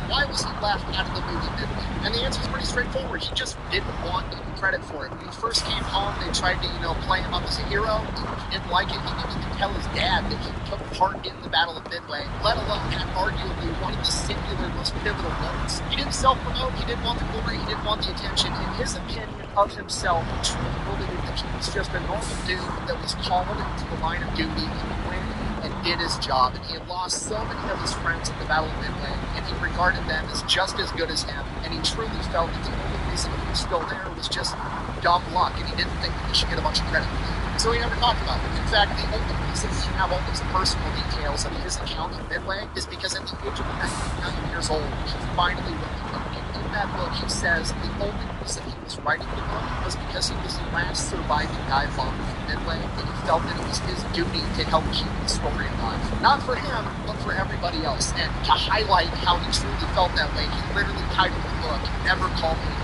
why was he left out of the movie Midway? And the answer is pretty straightforward. He just didn't want any credit for it. When he first came home, they tried to, play him up as a hero. He didn't like it. He didn't even tell his dad that he took part in the Battle of Midway, let alone had arguably one of the singular most pivotal moments. He didn't self-promote. He didn't want the glory. He didn't want the attention. In his opinion of himself, he truly believed that he was just a normal dude that was called into the line of duty and went and did his job. And he had lost so many of his friends at the Battle of Midway, and he regarded them as just as good as him. And he truly felt that the only reason he was still there was just dumb luck, and he didn't think that he should get a bunch of credit for it. So he never talked about it. In fact, the only reason we have all these personal details of his account of Midway is because at the age of 99 years old, he finally wrote the book. And in that book, he says the only reason he was writing the book was because he was the last surviving dive bomber from Midway, and he felt that it was his duty to help keep the story alive. Not for him, but for everybody else. And to highlight how he truly felt that way, he literally titled the book, Never Call Me.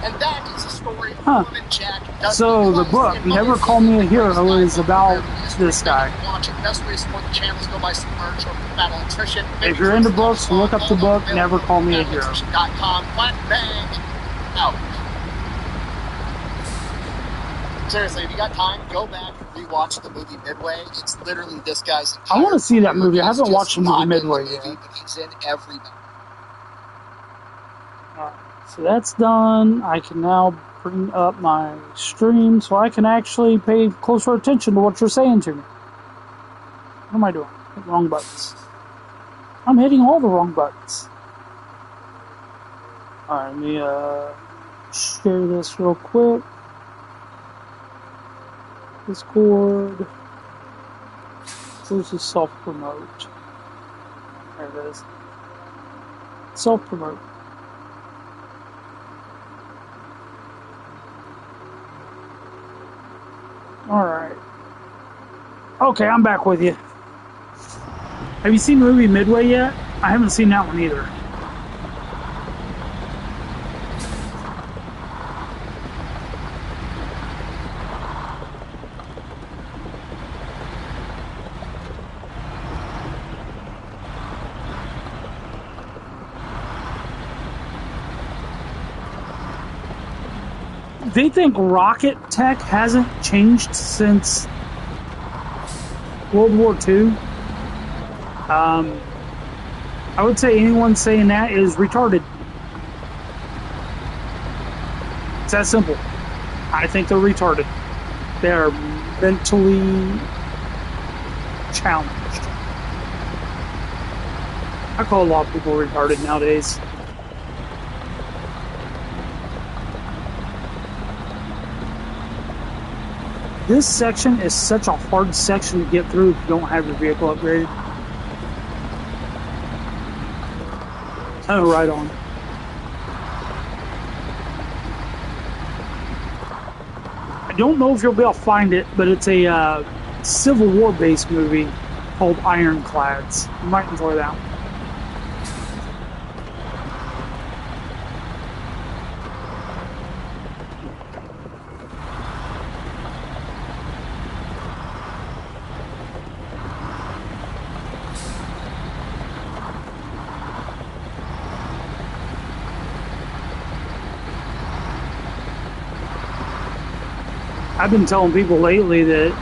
And that is a story of Norman Jack. So the book, Never Call Me a Hero, is about this guy. Watch it. Best way to support the channel is go buy some merch or Battle Nutrition. If you're into books, look up the book, Never Call Me a Hero. Flat bang. Out. Seriously, if you got time, go back and rewatch the movie Midway. It's literally this guy's entire I want to see that movie. I haven't watched the movie not in Midway the yet. movie, but he's in every movie. So that's done. I can now bring up my stream so I can actually pay closer attention to what you're saying to me. What am I doing? Wrong buttons. I'm hitting all the wrong buttons. Alright, let me share this real quick. Discord. Where's the self-promote? There it is. Self-promote. Alright. Okay, I'm back with you. Have you seen the movie Midway yet? I haven't seen that one either. They think rocket tech hasn't changed since World War II. I would say anyone saying that is retarded. It's that simple. I think they're retarded. They're mentally challenged. I call a lot of people retarded nowadays. This section is such a hard section to get through if you don't have your vehicle upgraded. Oh, right on. I don't know if you'll be able to find it, but it's a Civil War based movie called Ironclads. You might enjoy that one. I've been telling people lately that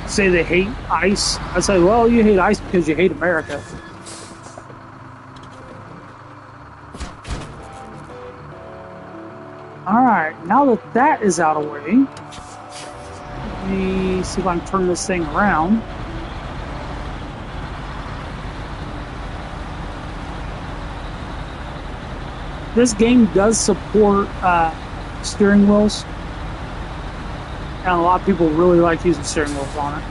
say they hate ice. I say, well, you hate ice because you hate America. Alright, now that that is out of the way, let me see if I can turn this thing around. This game does support steering wheels, and a lot of people really like using steering wheels on it.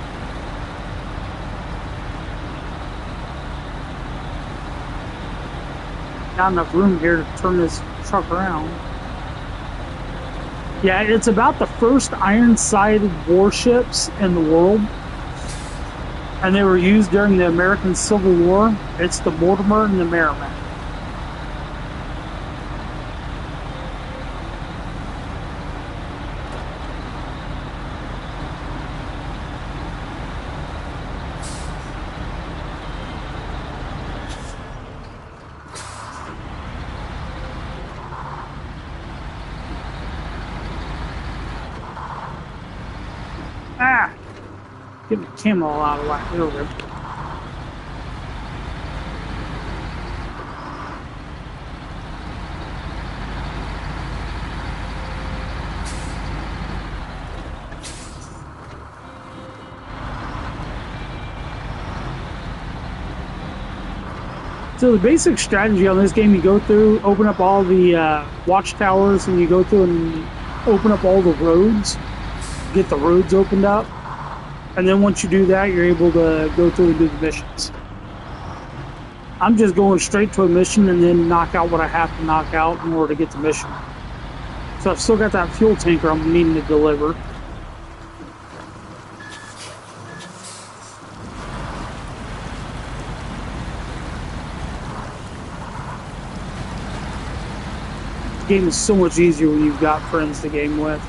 Not enough room here to turn this truck around. Yeah, it's about the first iron-sided warships in the world, and they were used during the American Civil War. It's the Mortimer and the Merrimack. Ah! Get the camera all out of whack. There we go. So the basic strategy on this game, you go through, open up all the watchtowers, and you go through and open up all the roads, get the roads opened up, and then once you do that, you're able to go through and do the missions. I'm just going straight to a mission and then knock out what I have to knock out in order to get the mission. So I've still got that fuel tanker I'm needing to deliver. The game is so much easier when you've got friends to game with.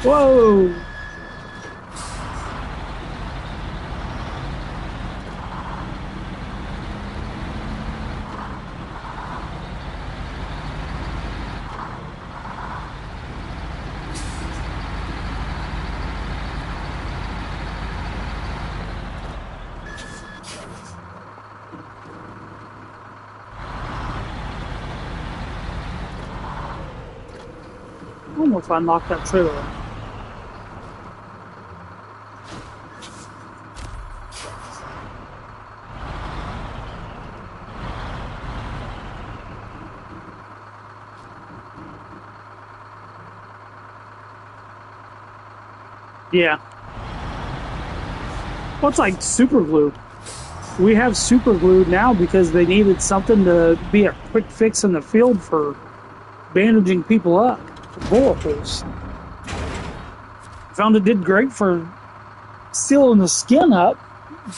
Whoa! I don't know if I knocked that trailer out. Yeah. Well, it's like super glue. We have super glue now because they needed something to be a quick fix in the field for bandaging people up, for bullet holes. Found it did great for sealing the skin up,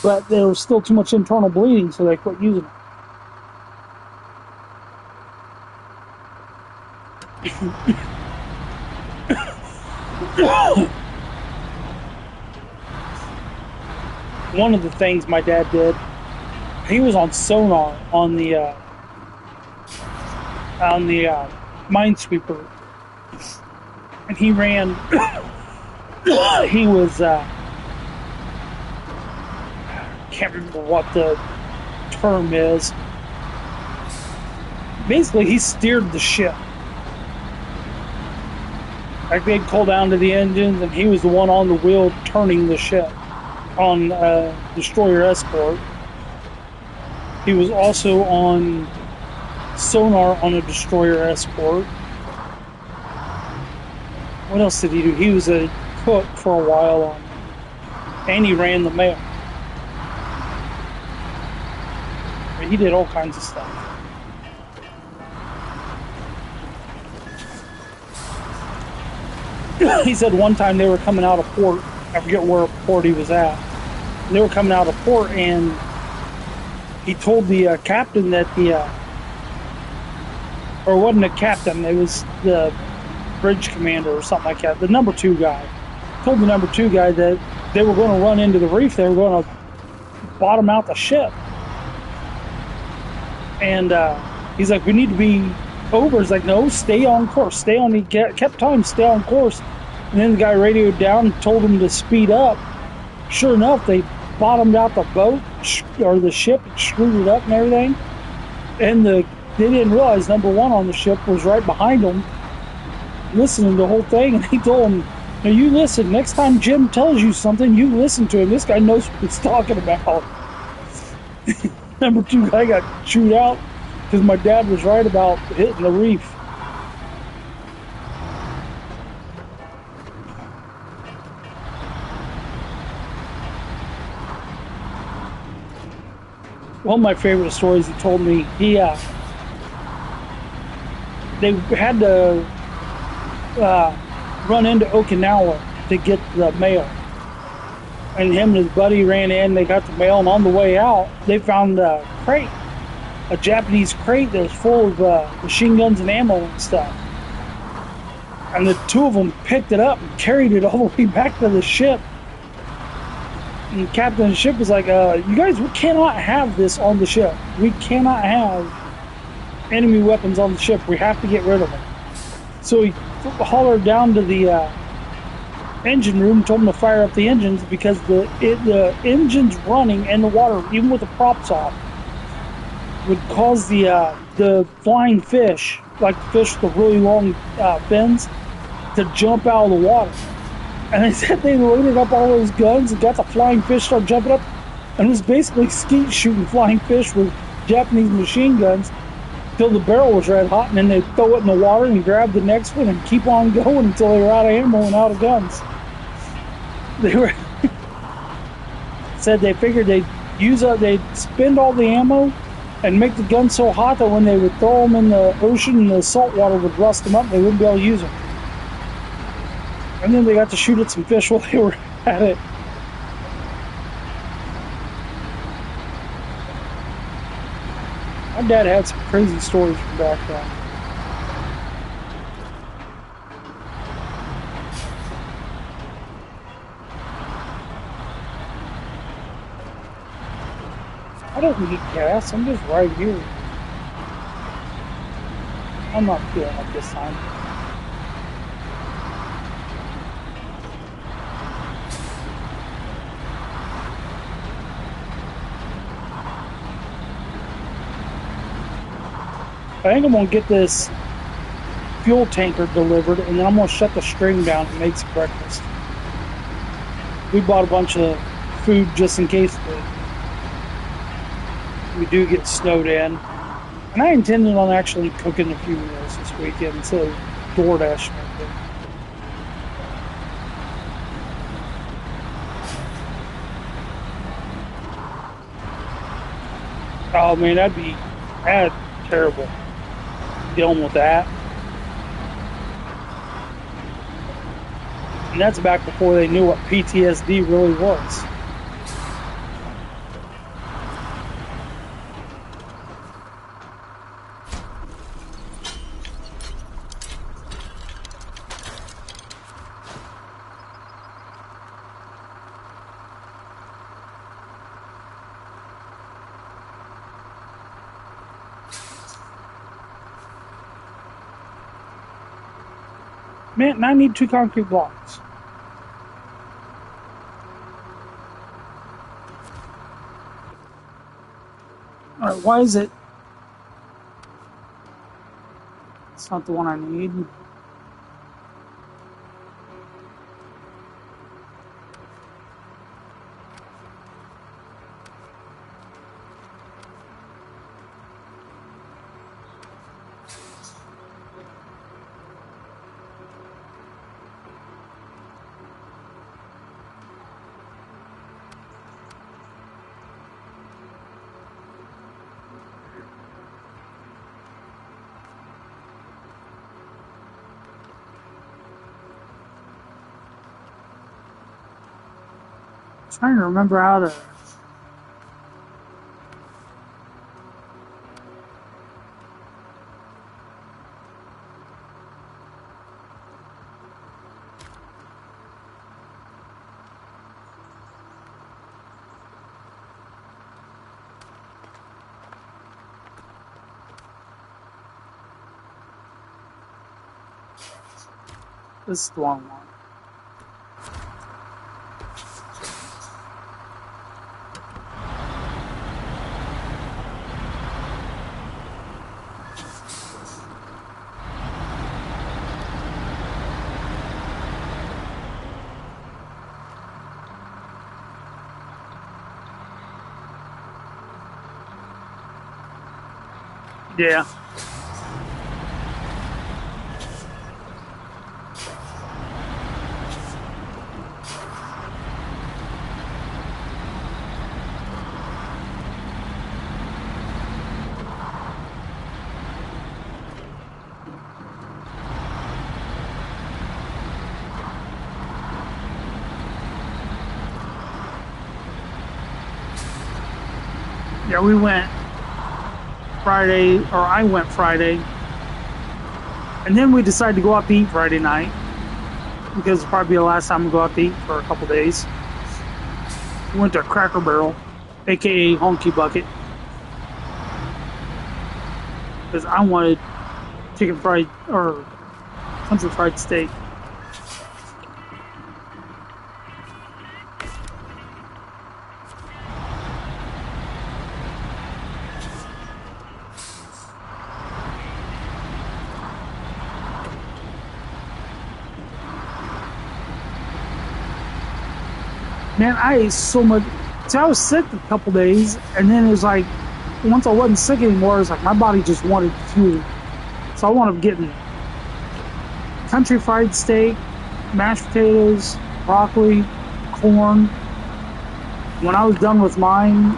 but there was still too much internal bleeding, so they quit using it. One of the things my dad did, he was on sonar on the minesweeper, and he ran. He was can't remember what the term is. Basically, he steered the ship. Like they'd call down to the engines, and he was the one on the wheel turning the ship on destroyer escort. He was also on sonar on a destroyer escort. What else did he do? He was a cook for a while on, and he ran the mail. He did all kinds of stuff. He said one time they were coming out of port. I forget where port he was at. They were coming out of port, and he told the captain that or it wasn't a captain, it was the bridge commander or something like that, the number 2 guy. Told the number 2 guy that they were going to run into the reef, they were going to bottom out the ship. And he's like, we need to be over. He's like, no, stay on course. Stay on. He kept telling him, stay on course. And then the guy radioed down and told him to speed up. Sure enough, they bottomed out the boat or the ship and screwed it up and everything. And they didn't realize number one on the ship was right behind them, listening to the whole thing. And he told him, now you listen. Next time Jim tells you something, you listen to him. This guy knows what he's talking about. Number two guy got chewed out because my dad was right about hitting the reef. One of my favorite stories he told me, they had to run into Okinawa to get the mail. And him and his buddy ran in, they got the mail, and on the way out, they found a crate, a Japanese crate that was full of machine guns and ammo and stuff. And the two of them picked it up and carried it all the way back to the ship. And the captain of the ship was like, you guys, we cannot have this on the ship. We cannot have enemy weapons on the ship. We have to get rid of them. So he hollered down to the engine room, told them to fire up the engines because the engines running in the water, even with the props off, would cause the flying fish, like the fish with the really long fins, to jump out of the water. And they said they loaded up all those guns and got the flying fish start jumping up, and it was basically skeet shooting flying fish with Japanese machine guns till the barrel was red hot, and then they'd throw it in the water and grab the next one and keep on going until they were out of ammo and out of guns. They were said they figured they'd spend all the ammo and make the guns so hot that when they would throw them in the ocean, the salt water would rust them up and they wouldn't be able to use them. And then they got to shoot at some fish while they were at it. My dad had some crazy stories from back then. I don't need gas, I'm just right here. I'm not feeling it this time. I think I'm going to get this fuel tanker delivered, and then I'm going to shut the string down and make some breakfast. We bought a bunch of food just in case we do get snowed in. And I intended on actually cooking a few meals this weekend instead of DoorDash and everything. Oh man, that'd terrible. Dealing with that. And that's back before they knew what PTSD really was. Man, I need 2 concrete blocks. Alright, why is it? It's not the one I need. I'm trying to remember how to. This is the wrong one. Yeah. Yeah, we went Friday, or I went Friday, and then we decided to go out to eat Friday night because it'll probably be the last time we go out to eat for a couple days. We went to Cracker Barrel, aka Honky Bucket, because I wanted chicken fried or country fried steak. Man, I ate so much. See, I was sick a couple days, and then it was like, once I wasn't sick anymore, it was like my body just wanted fuel. So I wound up getting country fried steak, mashed potatoes, broccoli, corn. When I was done with mine,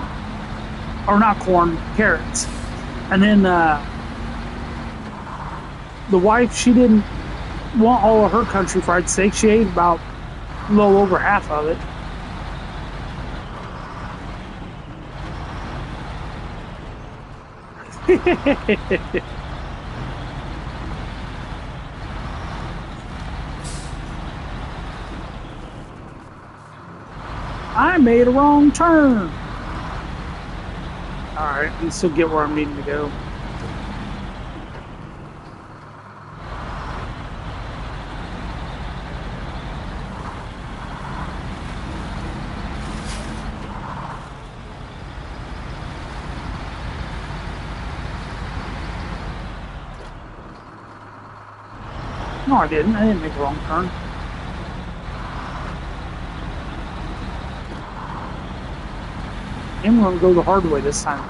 or not corn, carrots. And then the wife, she didn't want all of her country fried steak. She ate about a little over half of it. I made a wrong turn. Alright, I can still get where I'm needing to go. No, I didn't. I didn't make a wrong turn. I'm going to go the hard way this time,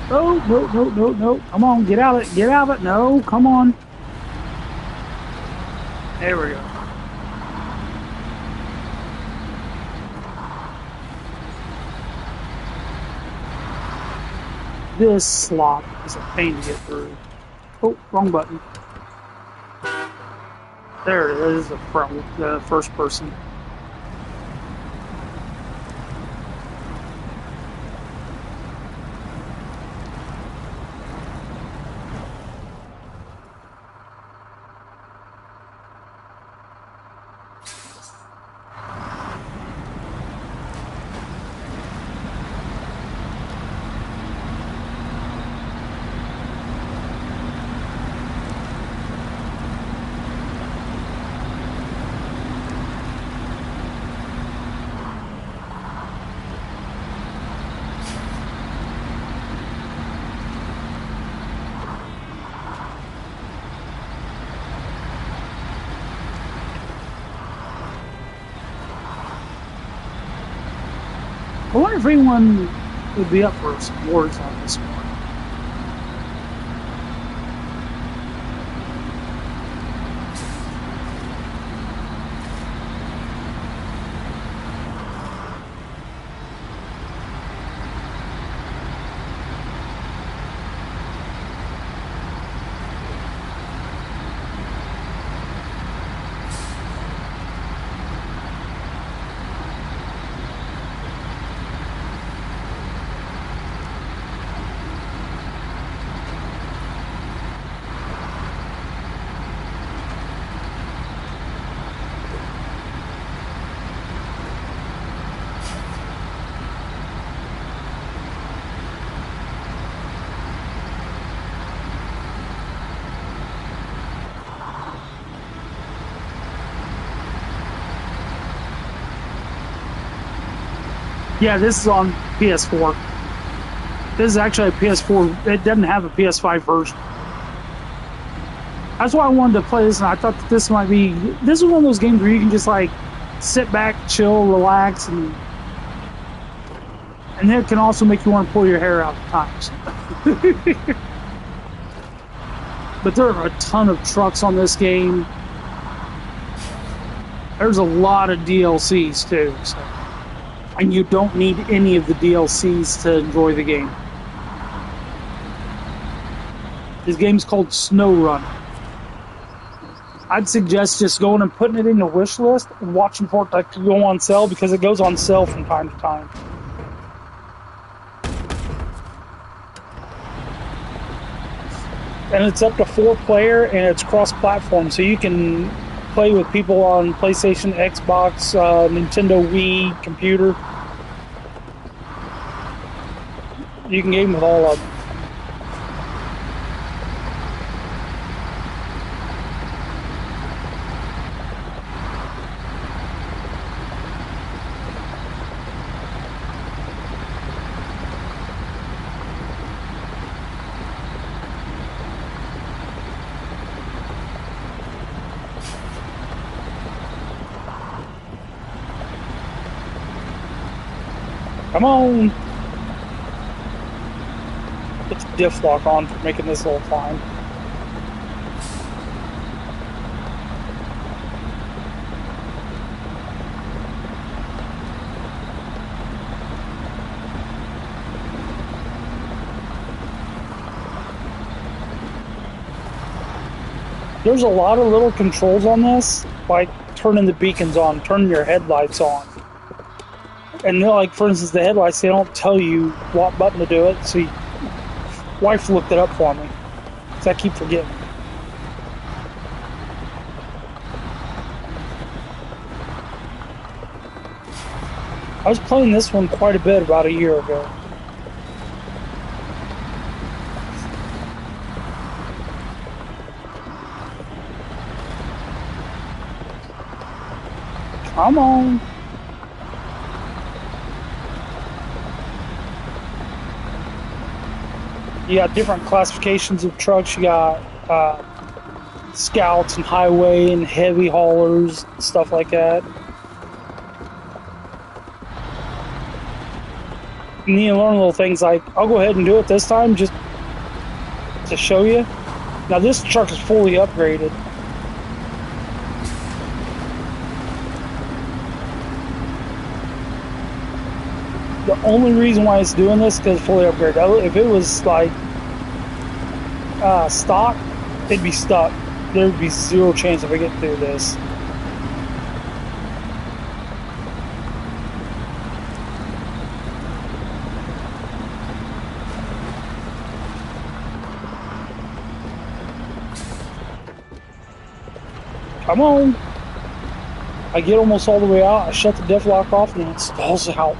though. Oh, no, no, no, no. Come on, get out of it. Get out of it. No, come on. There we go. This slop is a pain to get through. Oh, wrong button. There it is, the first person. I wonder if anyone would be up for some awards on this one. Yeah, this is on PS4. This is actually a PS4. It doesn't have a PS5 version. That's why I wanted to play this, and I thought that this might be. This is one of those games where you can just like sit back, chill, relax, and then it can also make you want to pull your hair out at times. But there are a ton of trucks on this game. There's a lot of DLCs too, so. And you don't need any of the DLCs to enjoy the game. This game's called Snowrunner. I'd suggest just going and putting it in your wish list and watching for it to go on sale, because it goes on sale from time to time. And it's up to 4-player, and it's cross-platform, so you can play with people on PlayStation, Xbox, Nintendo Wii, computer. You can game with all of them. Come on! Put the diff lock on for making this little climb. There's a lot of little controls on this, like turning the beacons on, turning your headlights on. And like, for instance, the headlights, they don't tell you what button to do it, so wife looked it up for me, because I keep forgetting. I was playing this one quite a bit about a year ago. Come on. You got different classifications of trucks. You got scouts and highway and heavy haulers, stuff like that. And you learn little things like, I'll go ahead and do it this time just to show you. Now this truck is fully upgraded. The only reason why it's doing this is because it's fully upgraded. If it was like stock, it'd be stuck. There'd be zero chance of it getting through this. Come on. I get almost all the way out, I shut the diff lock off, and then it stalls out.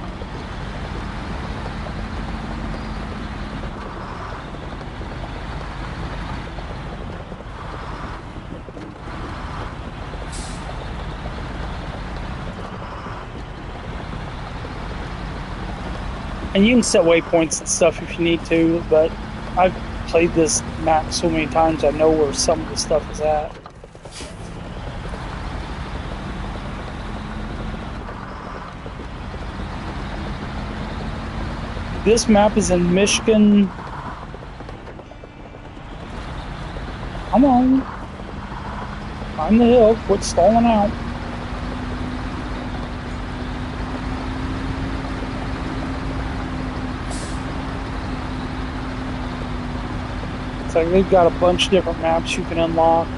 And you can set waypoints and stuff if you need to, but I've played this map so many times I know where some of the stuff is at. This map is in Michigan. Come on. Climb the hill, quit stalling out. Like they've got a bunch of different maps you can unlock.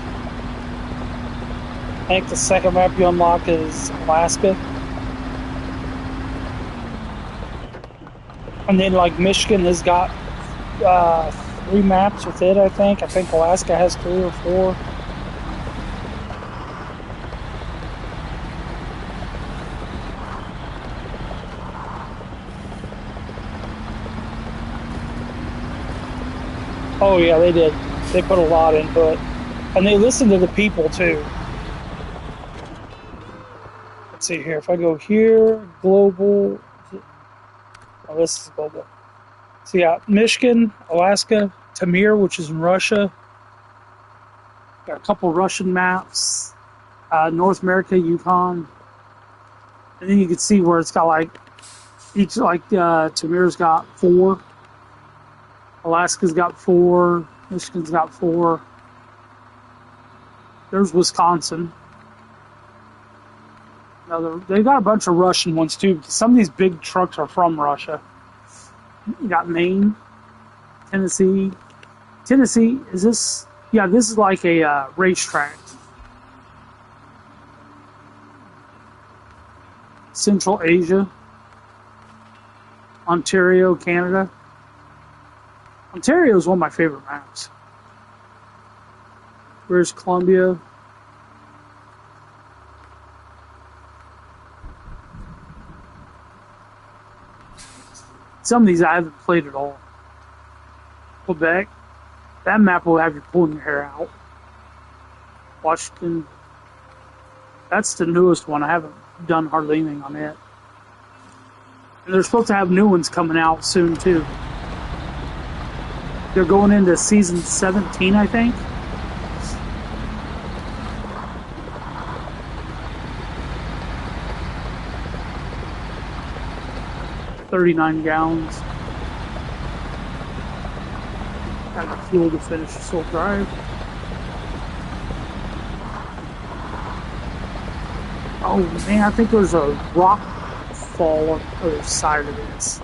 I think the second map you unlock is Alaska. And then like Michigan has got 3 maps with it, I think. I think Alaska has 3 or 4. Oh yeah, they did. They put a lot into it. And they listen to the people too. Let's see here. If I go here, global, Oh, this is global. So yeah, Michigan, Alaska, Tamir, which is in Russia. Got a couple Russian maps. North America, Yukon, and then you can see where it's got like each Tamir's got 4, Alaska's got 4, Michigan's got 4. There's Wisconsin. They got a bunch of Russian ones too, because some of these big trucks are from Russia. You got Maine, Tennessee. Tennessee, is this? Yeah, this is like a racetrack. Central Asia, Ontario, Canada. Ontario is one of my favorite maps. British Columbia. Some of these I haven't played at all. Quebec. That map will have you pulling your hair out. Washington. That's the newest one. I haven't done hardly anything on it. And they're supposed to have new ones coming out soon, too. They're going into season 17, I think. $39 gallons. Got enough fuel to finish the full drive. Oh man, I think there's a rock fall on the other side of this.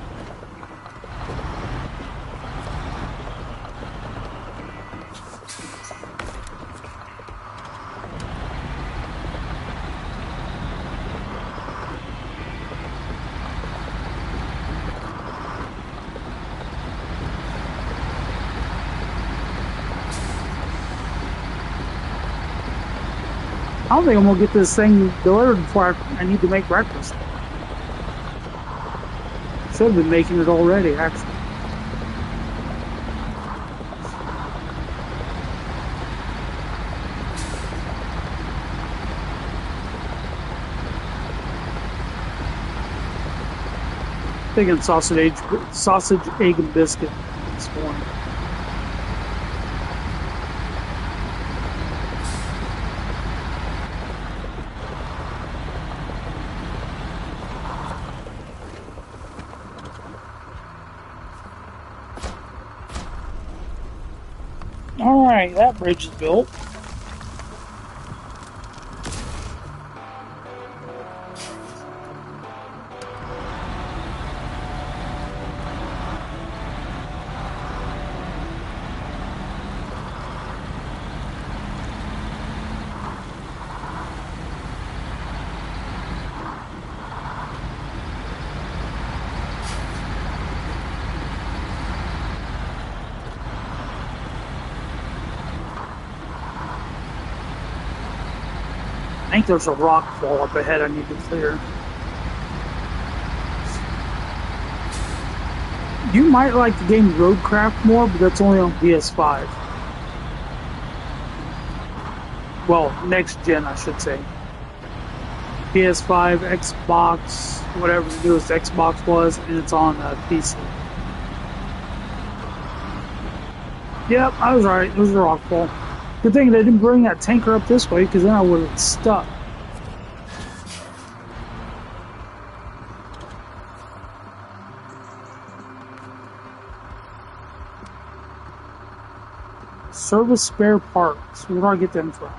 I don't think I'm gonna get this thing delivered before I need to make breakfast. Should have been making it already, actually. Thinking sausage, egg, and biscuit this morning. Alright, that bridge is built. I think there's a rock fall up ahead I need to clear. You might like the game Roadcraft more, but that's only on PS5. Well, next gen, I should say. PS5, Xbox, whatever the newest Xbox was, and it's on PC. Yep, I was right. It was a rock fall. Good thing they didn't bring that tanker up this way, because then I would have been stuck. Service spare parts. Where do I get them from?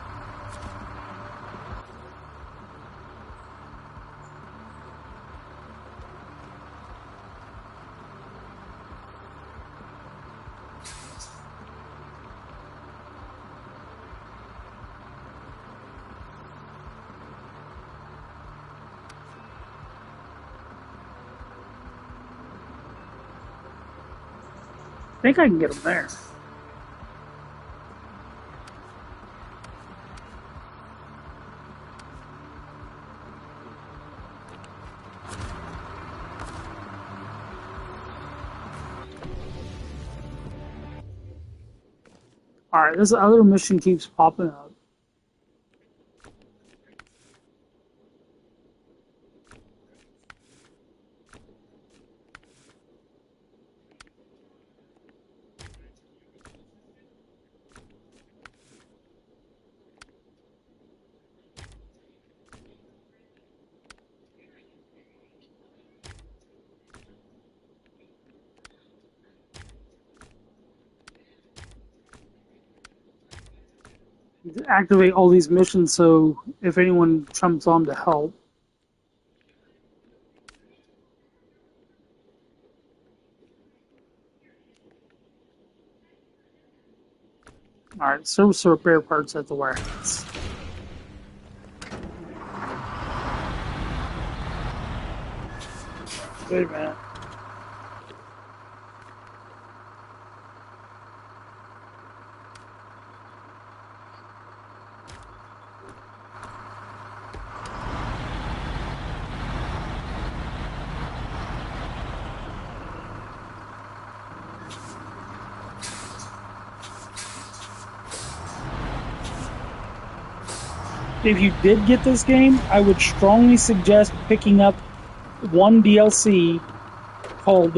I think I can get them there. Alright, this other mission keeps popping up. activate all these missions so if anyone jumps on to help. Alright, service repair parts at the warehouse. Wait a minute. If you did get this game, I would strongly suggest picking up one DLC called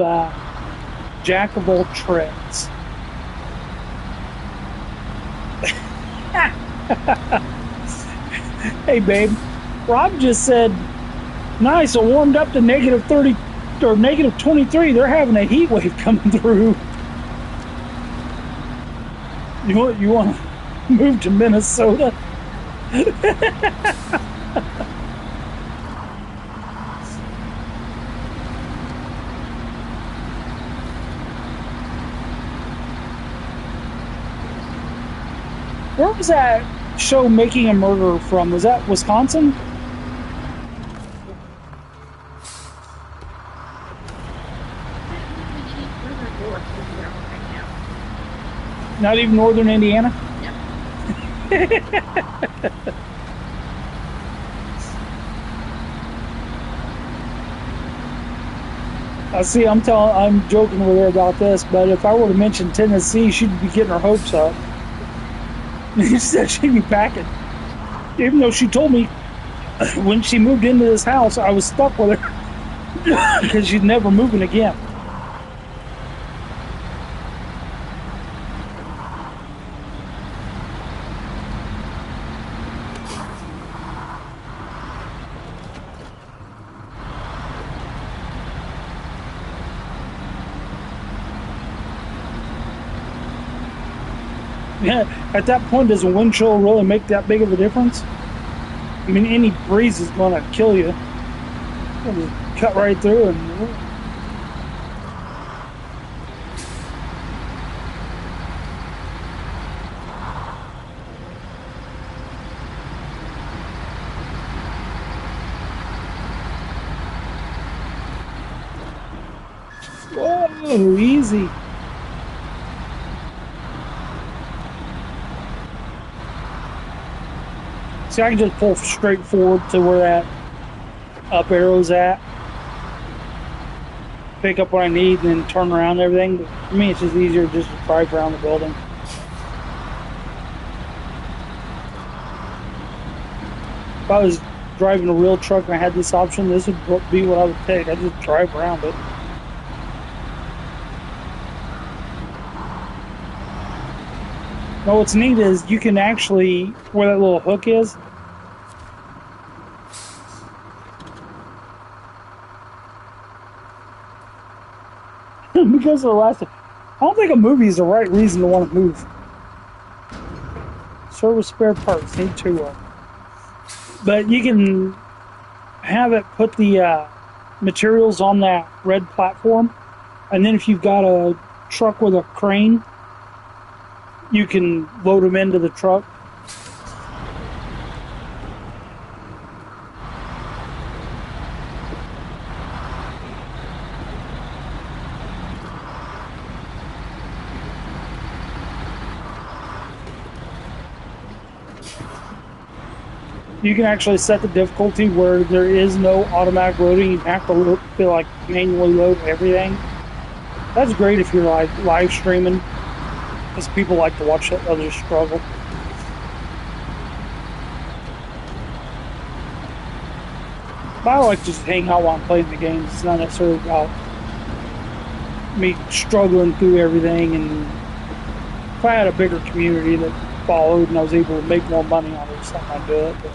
Jack of All Trades. Hey, babe. Rob just said, nice, it warmed up to negative 30 or negative 23. They're having a heat wave coming through. You want to move to Minnesota? Where was that show Making a Murderer from? Was that Wisconsin? Not even northern Indiana? I see. I'm joking with her about this, but if I were to mention Tennessee, she'd be getting her hopes up. She said she'd be packing, even though she told me when she moved into this house, I was stuck with her because she's never moving again. Yeah, at that point, does a wind chill really make that big of a difference? I mean, any breeze is going to kill you. It'll just cut right through and... Whoa, easy. See, I can just pull straight forward to where that up arrow's at. Pick up what I need, and then turn around and everything. But for me, it's just easier just to drive around the building. If I was driving a real truck and I had this option, this would be what I would take. I'd just drive around it. Now what's neat is you can actually, where that little hook is, because of the last, I don't think a movie is the right reason to want to move. Service spare parts, need two of them. But you can have it put the materials on that red platform, and then if you've got a truck with a crane, you can load them into the truck. You can actually set the difficulty where there is no automatic loading. You have to like manually load everything. That's great if you're like live streaming, because people like to watch others struggle. But I like to just hang out while I'm playing the games. It's not necessarily about me struggling through everything. And if I had a bigger community that followed and I was able to make more money on it or something, I'd do it. But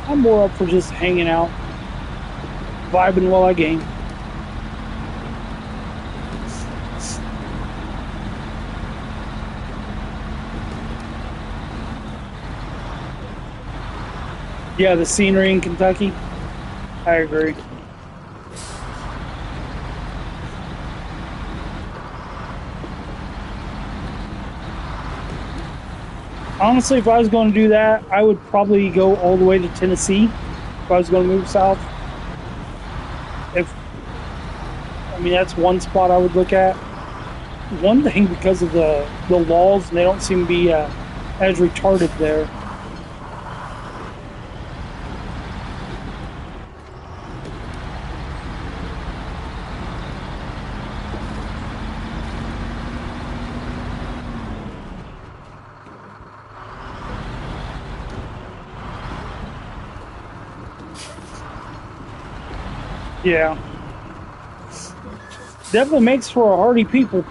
I'm more up for just hanging out, vibing while I game. Yeah, the scenery in Kentucky. I agree. Honestly, if I was going to do that, I would probably go all the way to Tennessee. If I was going to move south, if I mean that's one spot I would look at. One thing because of the laws, and they don't seem to be as retarded there. Yeah, definitely makes for a hardy people.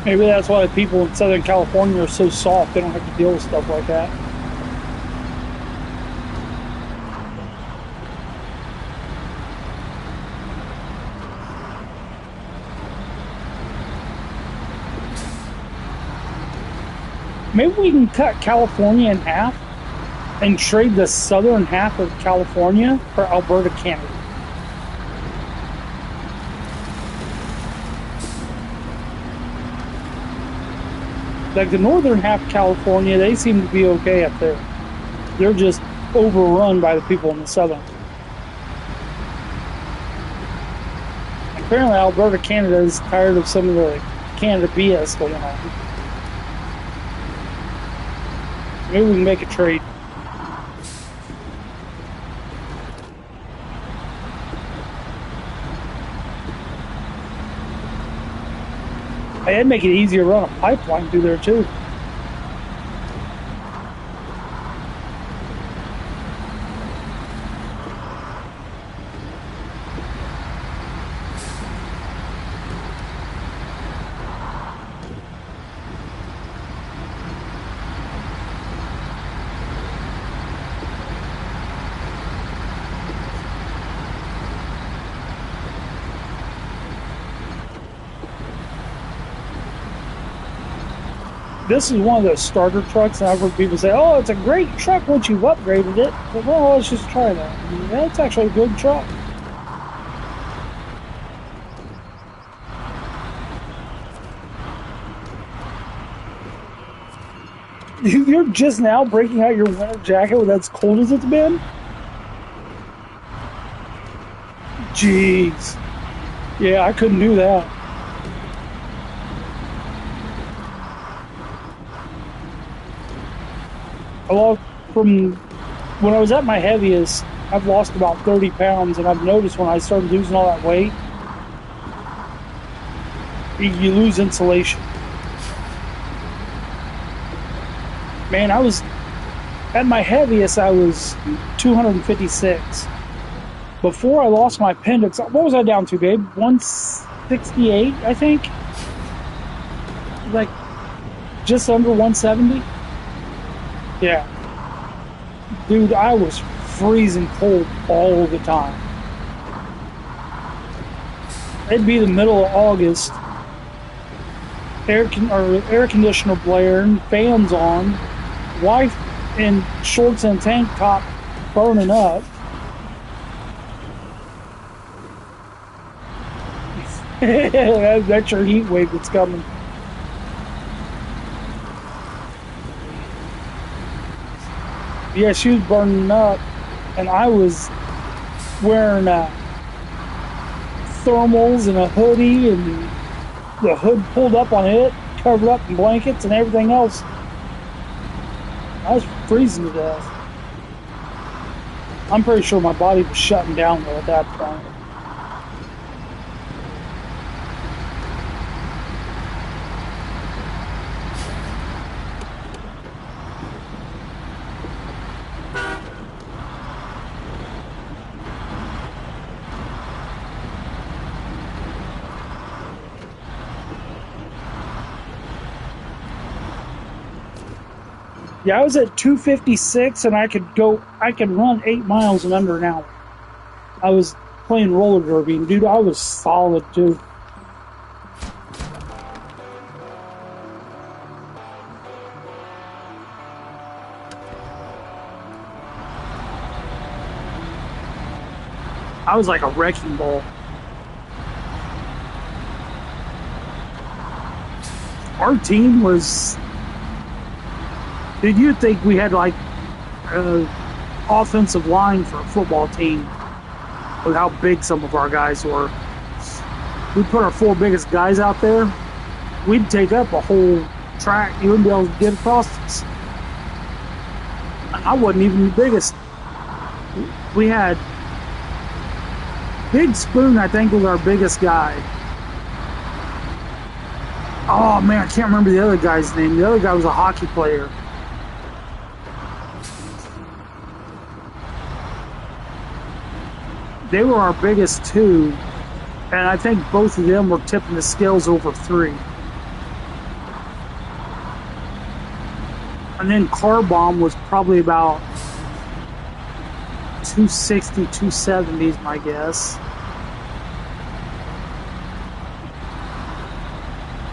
Maybe that's why the people in Southern California are so soft. They don't have to deal with stuff like that. Maybe we can cut California in half and trade the southern half of California for Alberta, Canada. Like the northern half of California, they seem to be okay up there. They're just overrun by the people in the southern. Apparently, Alberta, Canada is tired of some of the Canada BS going on. Maybe we can make a trade. I'd make it easier to run a pipeline through there too. This is one of those starter trucks, and I've heard people say, "Oh, it's a great truck once you've upgraded it." But well, let's just try that. I mean, that's actually a good truck. You're just now breaking out your winter jacket with as cold as it's been? Jeez. Yeah, I couldn't do that. I lost from when I was at my heaviest, I've lost about 30 pounds, and I've noticed when I started losing all that weight, you lose insulation. Man, I was at my heaviest, I was 256. Before I lost my appendix, what was I down to, babe? 168, I think? Like, just under 170? Yeah. Dude, I was freezing cold all the time. It'd be the middle of August. Air conditioner blaring, fans on, wife in shorts and tank top burning up. That's your heat wave that's coming. Yeah, she was burning up, and I was wearing thermals and a hoodie, and the hood pulled up on it, covered up in blankets and everything else. I was freezing to death. I'm pretty sure my body was shutting down though at that point. Yeah, I was at 256, and I could run 8 miles in under an hour. I was playing roller derby, and dude, I was solid too. I was like a wrecking ball. Our team was, dude, you'd think we had like an offensive line for a football team with how big some of our guys were. We put our 4 biggest guys out there, we'd take up a whole track. You wouldn't be able to get across us. I wasn't even the biggest. We had Big Spoon, I think, was our biggest guy. Oh man, I can't remember the other guy's name. The other guy was a hockey player. They were our biggest two, and I think both of them were tipping the scales over 3. And then Car Bomb was probably about 260, 270 is my guess.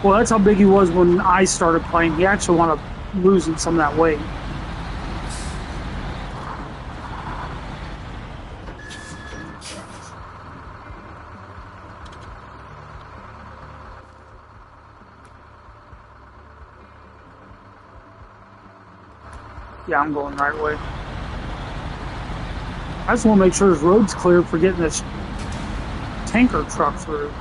Well, that's how big he was when I started playing. He actually wound up losing some of that weight. Yeah, I'm going the right way. I just want to make sure this road's clear for getting this tanker truck through.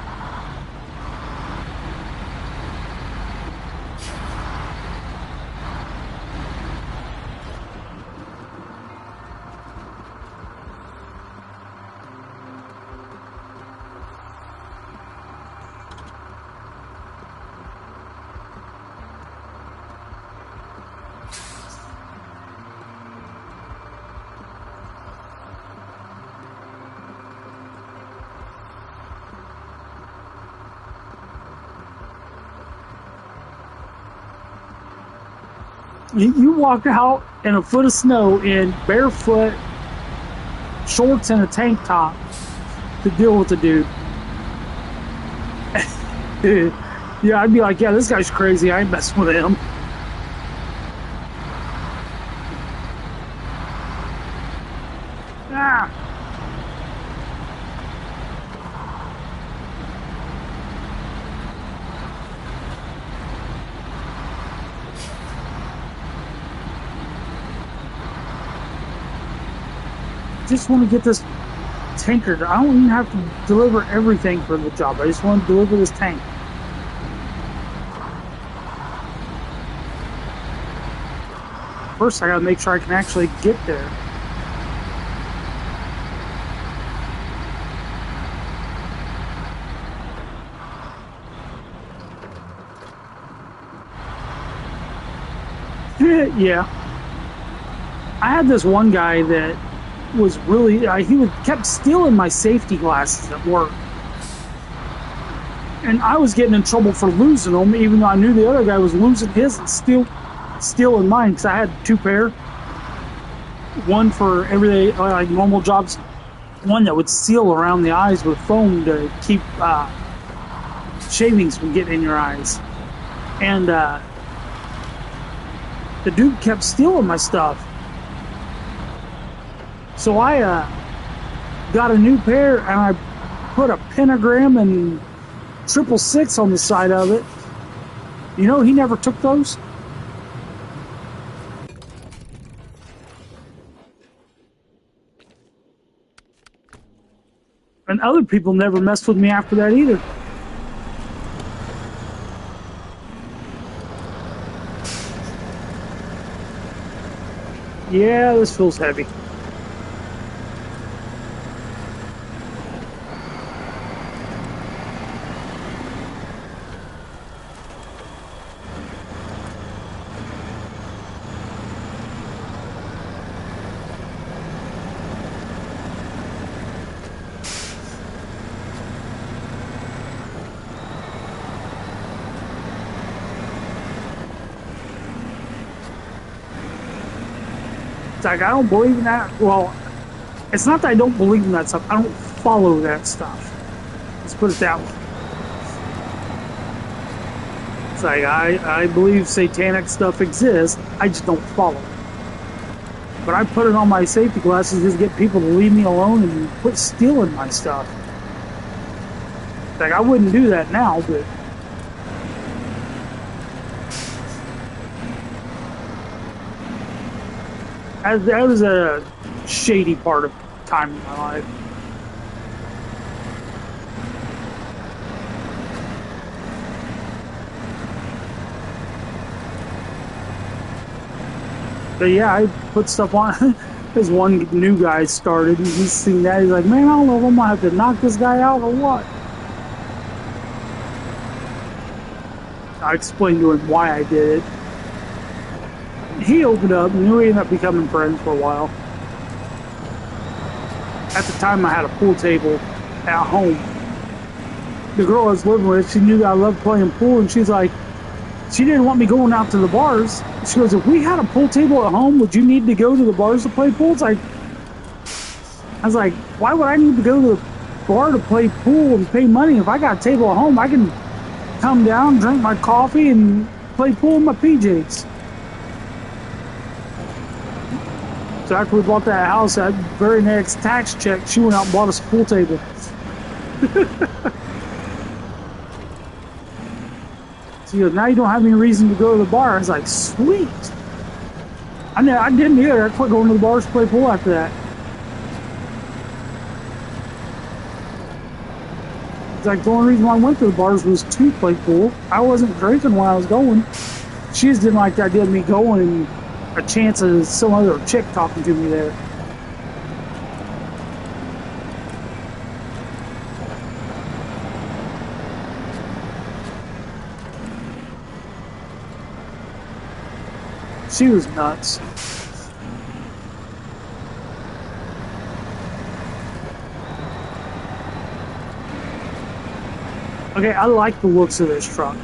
You walk out in a foot of snow in barefoot shorts and a tank top to deal with the dude. Yeah, I'd be like, yeah, this guy's crazy. I ain't messing with him. Ah. Just want to get this tanker. I don't even have to deliver everything for the job. I just want to deliver this tank. First, I gotta make sure I can actually get there. Yeah. I had this one guy that was really, kept stealing my safety glasses at work. And I was getting in trouble for losing them, even though I knew the other guy was losing his and stealing mine, because I had 2 pair. One for everyday, like normal jobs. One that would seal around the eyes with foam to keep shavings from getting in your eyes. And the dude kept stealing my stuff. So I got a new pair, and I put a pentagram and 666 on the side of it. You know, he never took those. And other people never messed with me after that either. Yeah, this feels heavy. It's like, I don't believe in that. Well, it's not that I don't believe in that stuff. I don't follow that stuff. Let's put it that way. It's like, I believe satanic stuff exists. I just don't follow it. But I put it on my safety glasses just to get people to leave me alone and quit stealing my stuff. Like, I wouldn't do that now, but that was a shady part of time in my life. But yeah, I put stuff on. This one new guy started, and he's seen that. He's like, man, I don't know if I'm gonna have to knock this guy out or what. I explained to him why I did it. He opened up, and we ended up becoming friends for a while. At the time, I had a pool table at home. The girl I was living with, she knew that I loved playing pool, and she's like, she didn't want me going out to the bars. She goes, if we had a pool table at home, would you need to go to the bars to play pool? It's like, I was like, why would I need to go to the bar to play pool and pay money? If I got a table at home, I can come down, drink my coffee, and play pool in my PJs. So after we bought that house, that very next tax check, she went out and bought us a pool table. She goes, now you don't have any reason to go to the bar. I was like, sweet. I didn't either. I quit going to the bars to play pool after that. It's like the only reason why I went to the bars was to play pool. I wasn't drinking when I was going. She just didn't like the idea of me going and a chance of some other chick talking to me there. She was nuts. Okay, I like the looks of this truck.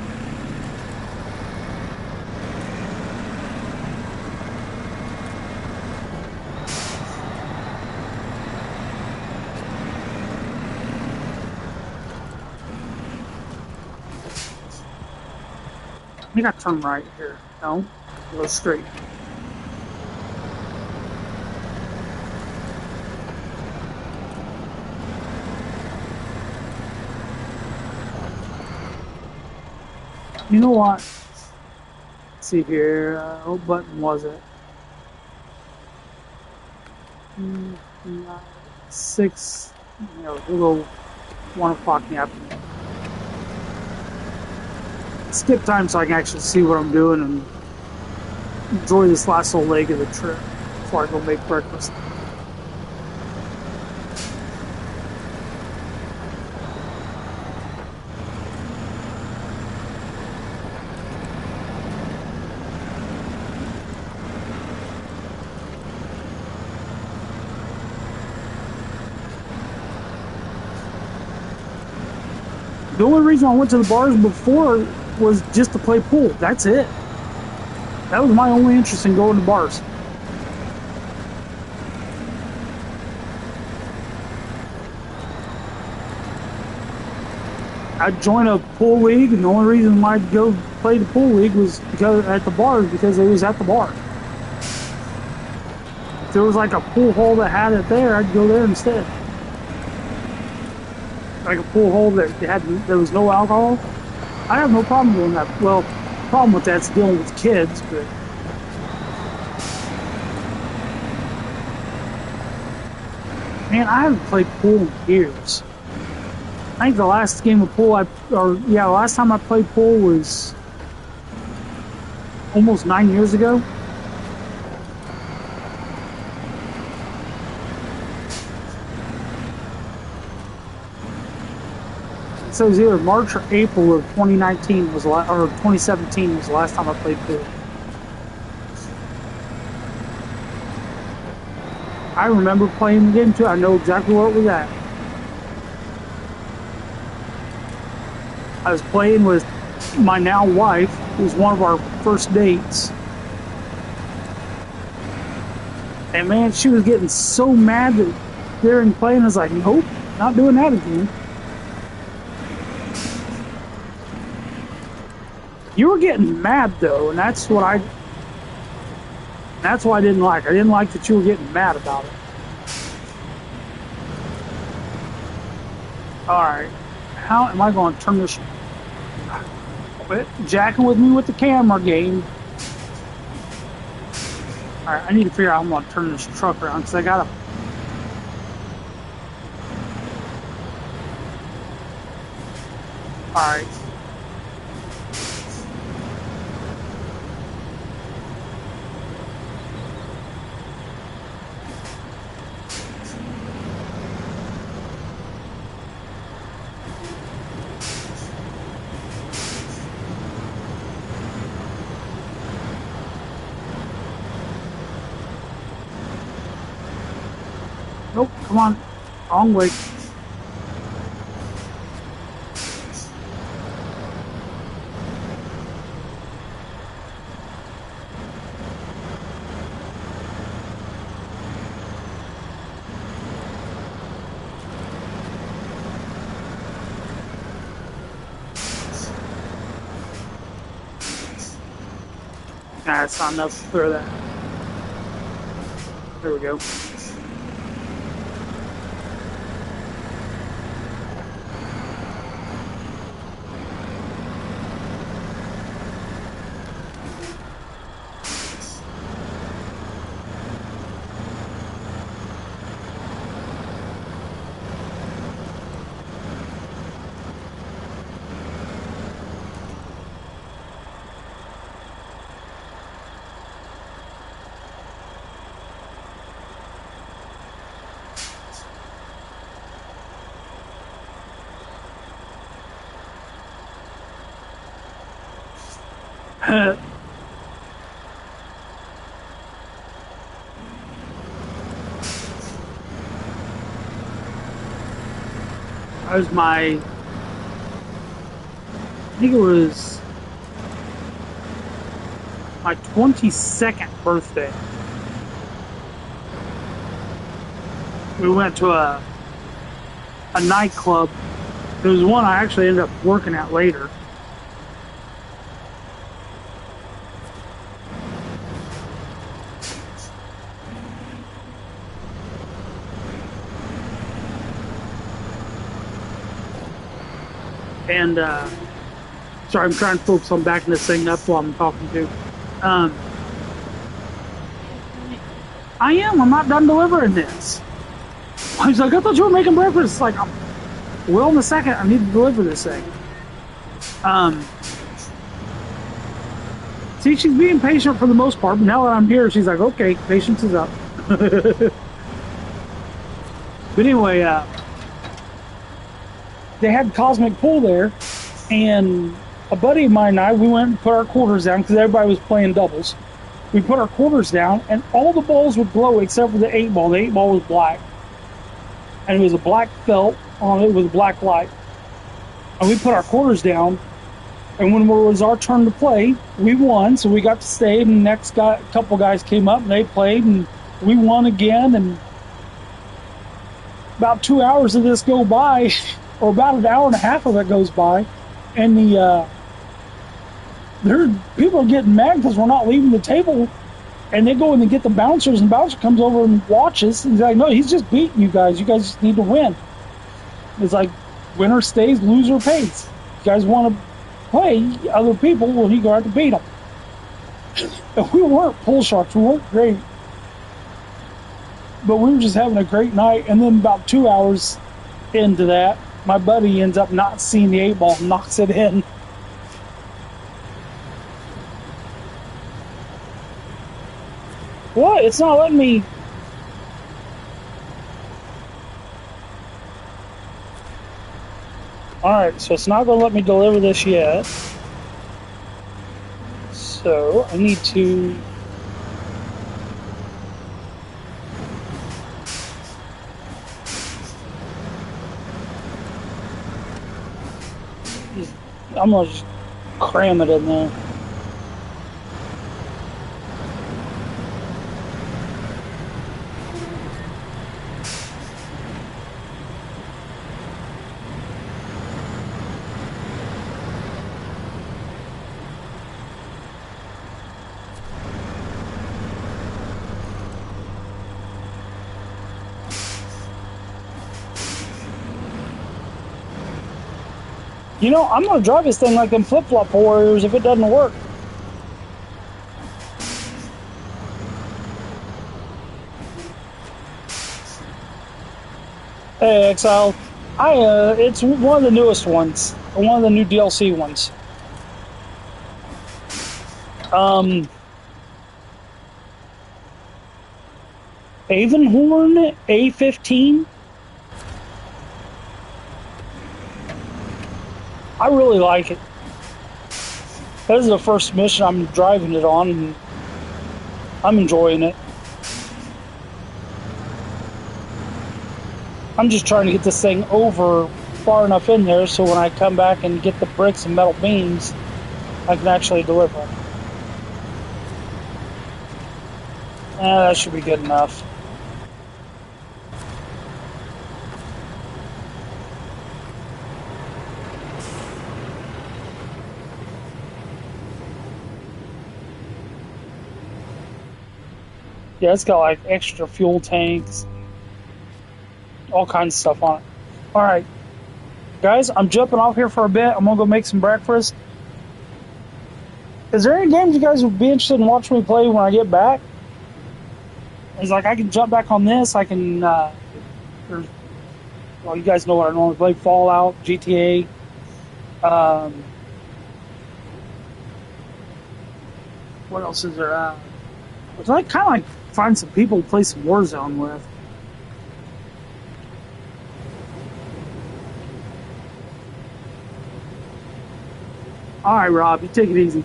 I think I turn right here. No? Go straight. You know what? Let's see here. What button was it? 6. You know, we'll go 1 o'clock in the afternoon. Skip time so I can actually see what I'm doing and enjoy this last little leg of the trip before I go make breakfast. The only reason I went to the bars before was just to play pool. That's it. That was my only interest in going to bars. I'd join a pool league, and the only reason I'd go play the pool league was because at the bars, because it was at the bar. If there was like a pool hall that had it there, I'd go there instead. Like a pool hall there was no alcohol, I have no problem doing that. Well, the problem with that's dealing with kids, but man, I haven't played pool in years. I think the last game of pool last time I played pool was almost 9 years ago. So it was either March or April of 2019 or 2017 was the last time I played pool. I remember playing the game too. I know exactly where it was at. I was playing with my now wife, who was one of our first dates. And man, she was getting so mad that during playing, I was like, nope, not doing that again. You were getting mad though, and that's what I didn't like. I didn't like that you were getting mad about it. Alright. How am I going to turn this? Quit jacking with me with the camera game. Alright, I need to figure out how I'm going to turn this truck around because I got to. Alright. Nope, come on. Wrong way. Nah, it's not enough to clear that. There we go. That was my, I think it was my 22nd birthday. We went to a nightclub. It was one I actually ended up working at later. And sorry, I'm trying to focus on backing this thing up while I'm talking to. I'm not done delivering this. I was like, I thought you were making breakfast. It's like, well, in a second, I need to deliver this thing. See, she's being patient for the most part, but now that I'm here, she's like, okay, patience is up. But anyway, they had Cosmic Pool there, and a buddy of mine and I, we went and put our quarters down because everybody was playing doubles. We put our quarters down, and all the balls would glow except for the 8-ball. The 8-ball was black, and it was a black felt on it with a black light. And we put our quarters down, and when it was our turn to play, we won, so we got to stay, and the next couple guys came up, and they played, and we won again, and about 2 hours of this go by, or about an hour and a half of it goes by, and people are getting mad because we're not leaving the table, and they go in and get the bouncers, and the bouncer comes over and watches, and he's like, no, he's just beating you guys just need to win. It's like, winner stays, loser pays. You guys want to play other people, well, you go out to beat them. And we weren't pool sharks, we weren't great, but we were just having a great night. And then about 2 hours into that, my buddy ends up not seeing the 8-ball and knocks it in. What? It's not letting me. Alright, so it's not going to let me deliver this yet. So I need to. I'm going to just cram it in there. You know, I'm gonna drive this thing like them flip-flop warriors if it doesn't work. Hey, Exile. It's one of the newest ones, one of the new DLC ones. Avenhorn A15. I really like it. This is the first mission I'm driving it on, and I'm enjoying it. I'm just trying to get this thing over far enough in there so when I come back and get the bricks and metal beams, I can actually deliver them. That should be good enough. Yeah, it's got like extra fuel tanks, all kinds of stuff on it. All right, guys, I'm jumping off here for a bit. I'm gonna go make some breakfast. Is there any games you guys would be interested in watching me play when I get back? It's like I can jump back on this. I can, well, you guys know what I normally play: Fallout, GTA. What else is there? I'd like kind of like find some people to play some Warzone with. All right, Rob, you take it easy.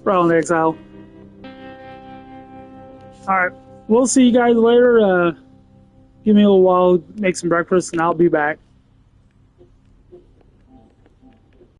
Problem Exile. All right, we'll see you guys later. Give me a little while, make some breakfast, and I'll be back.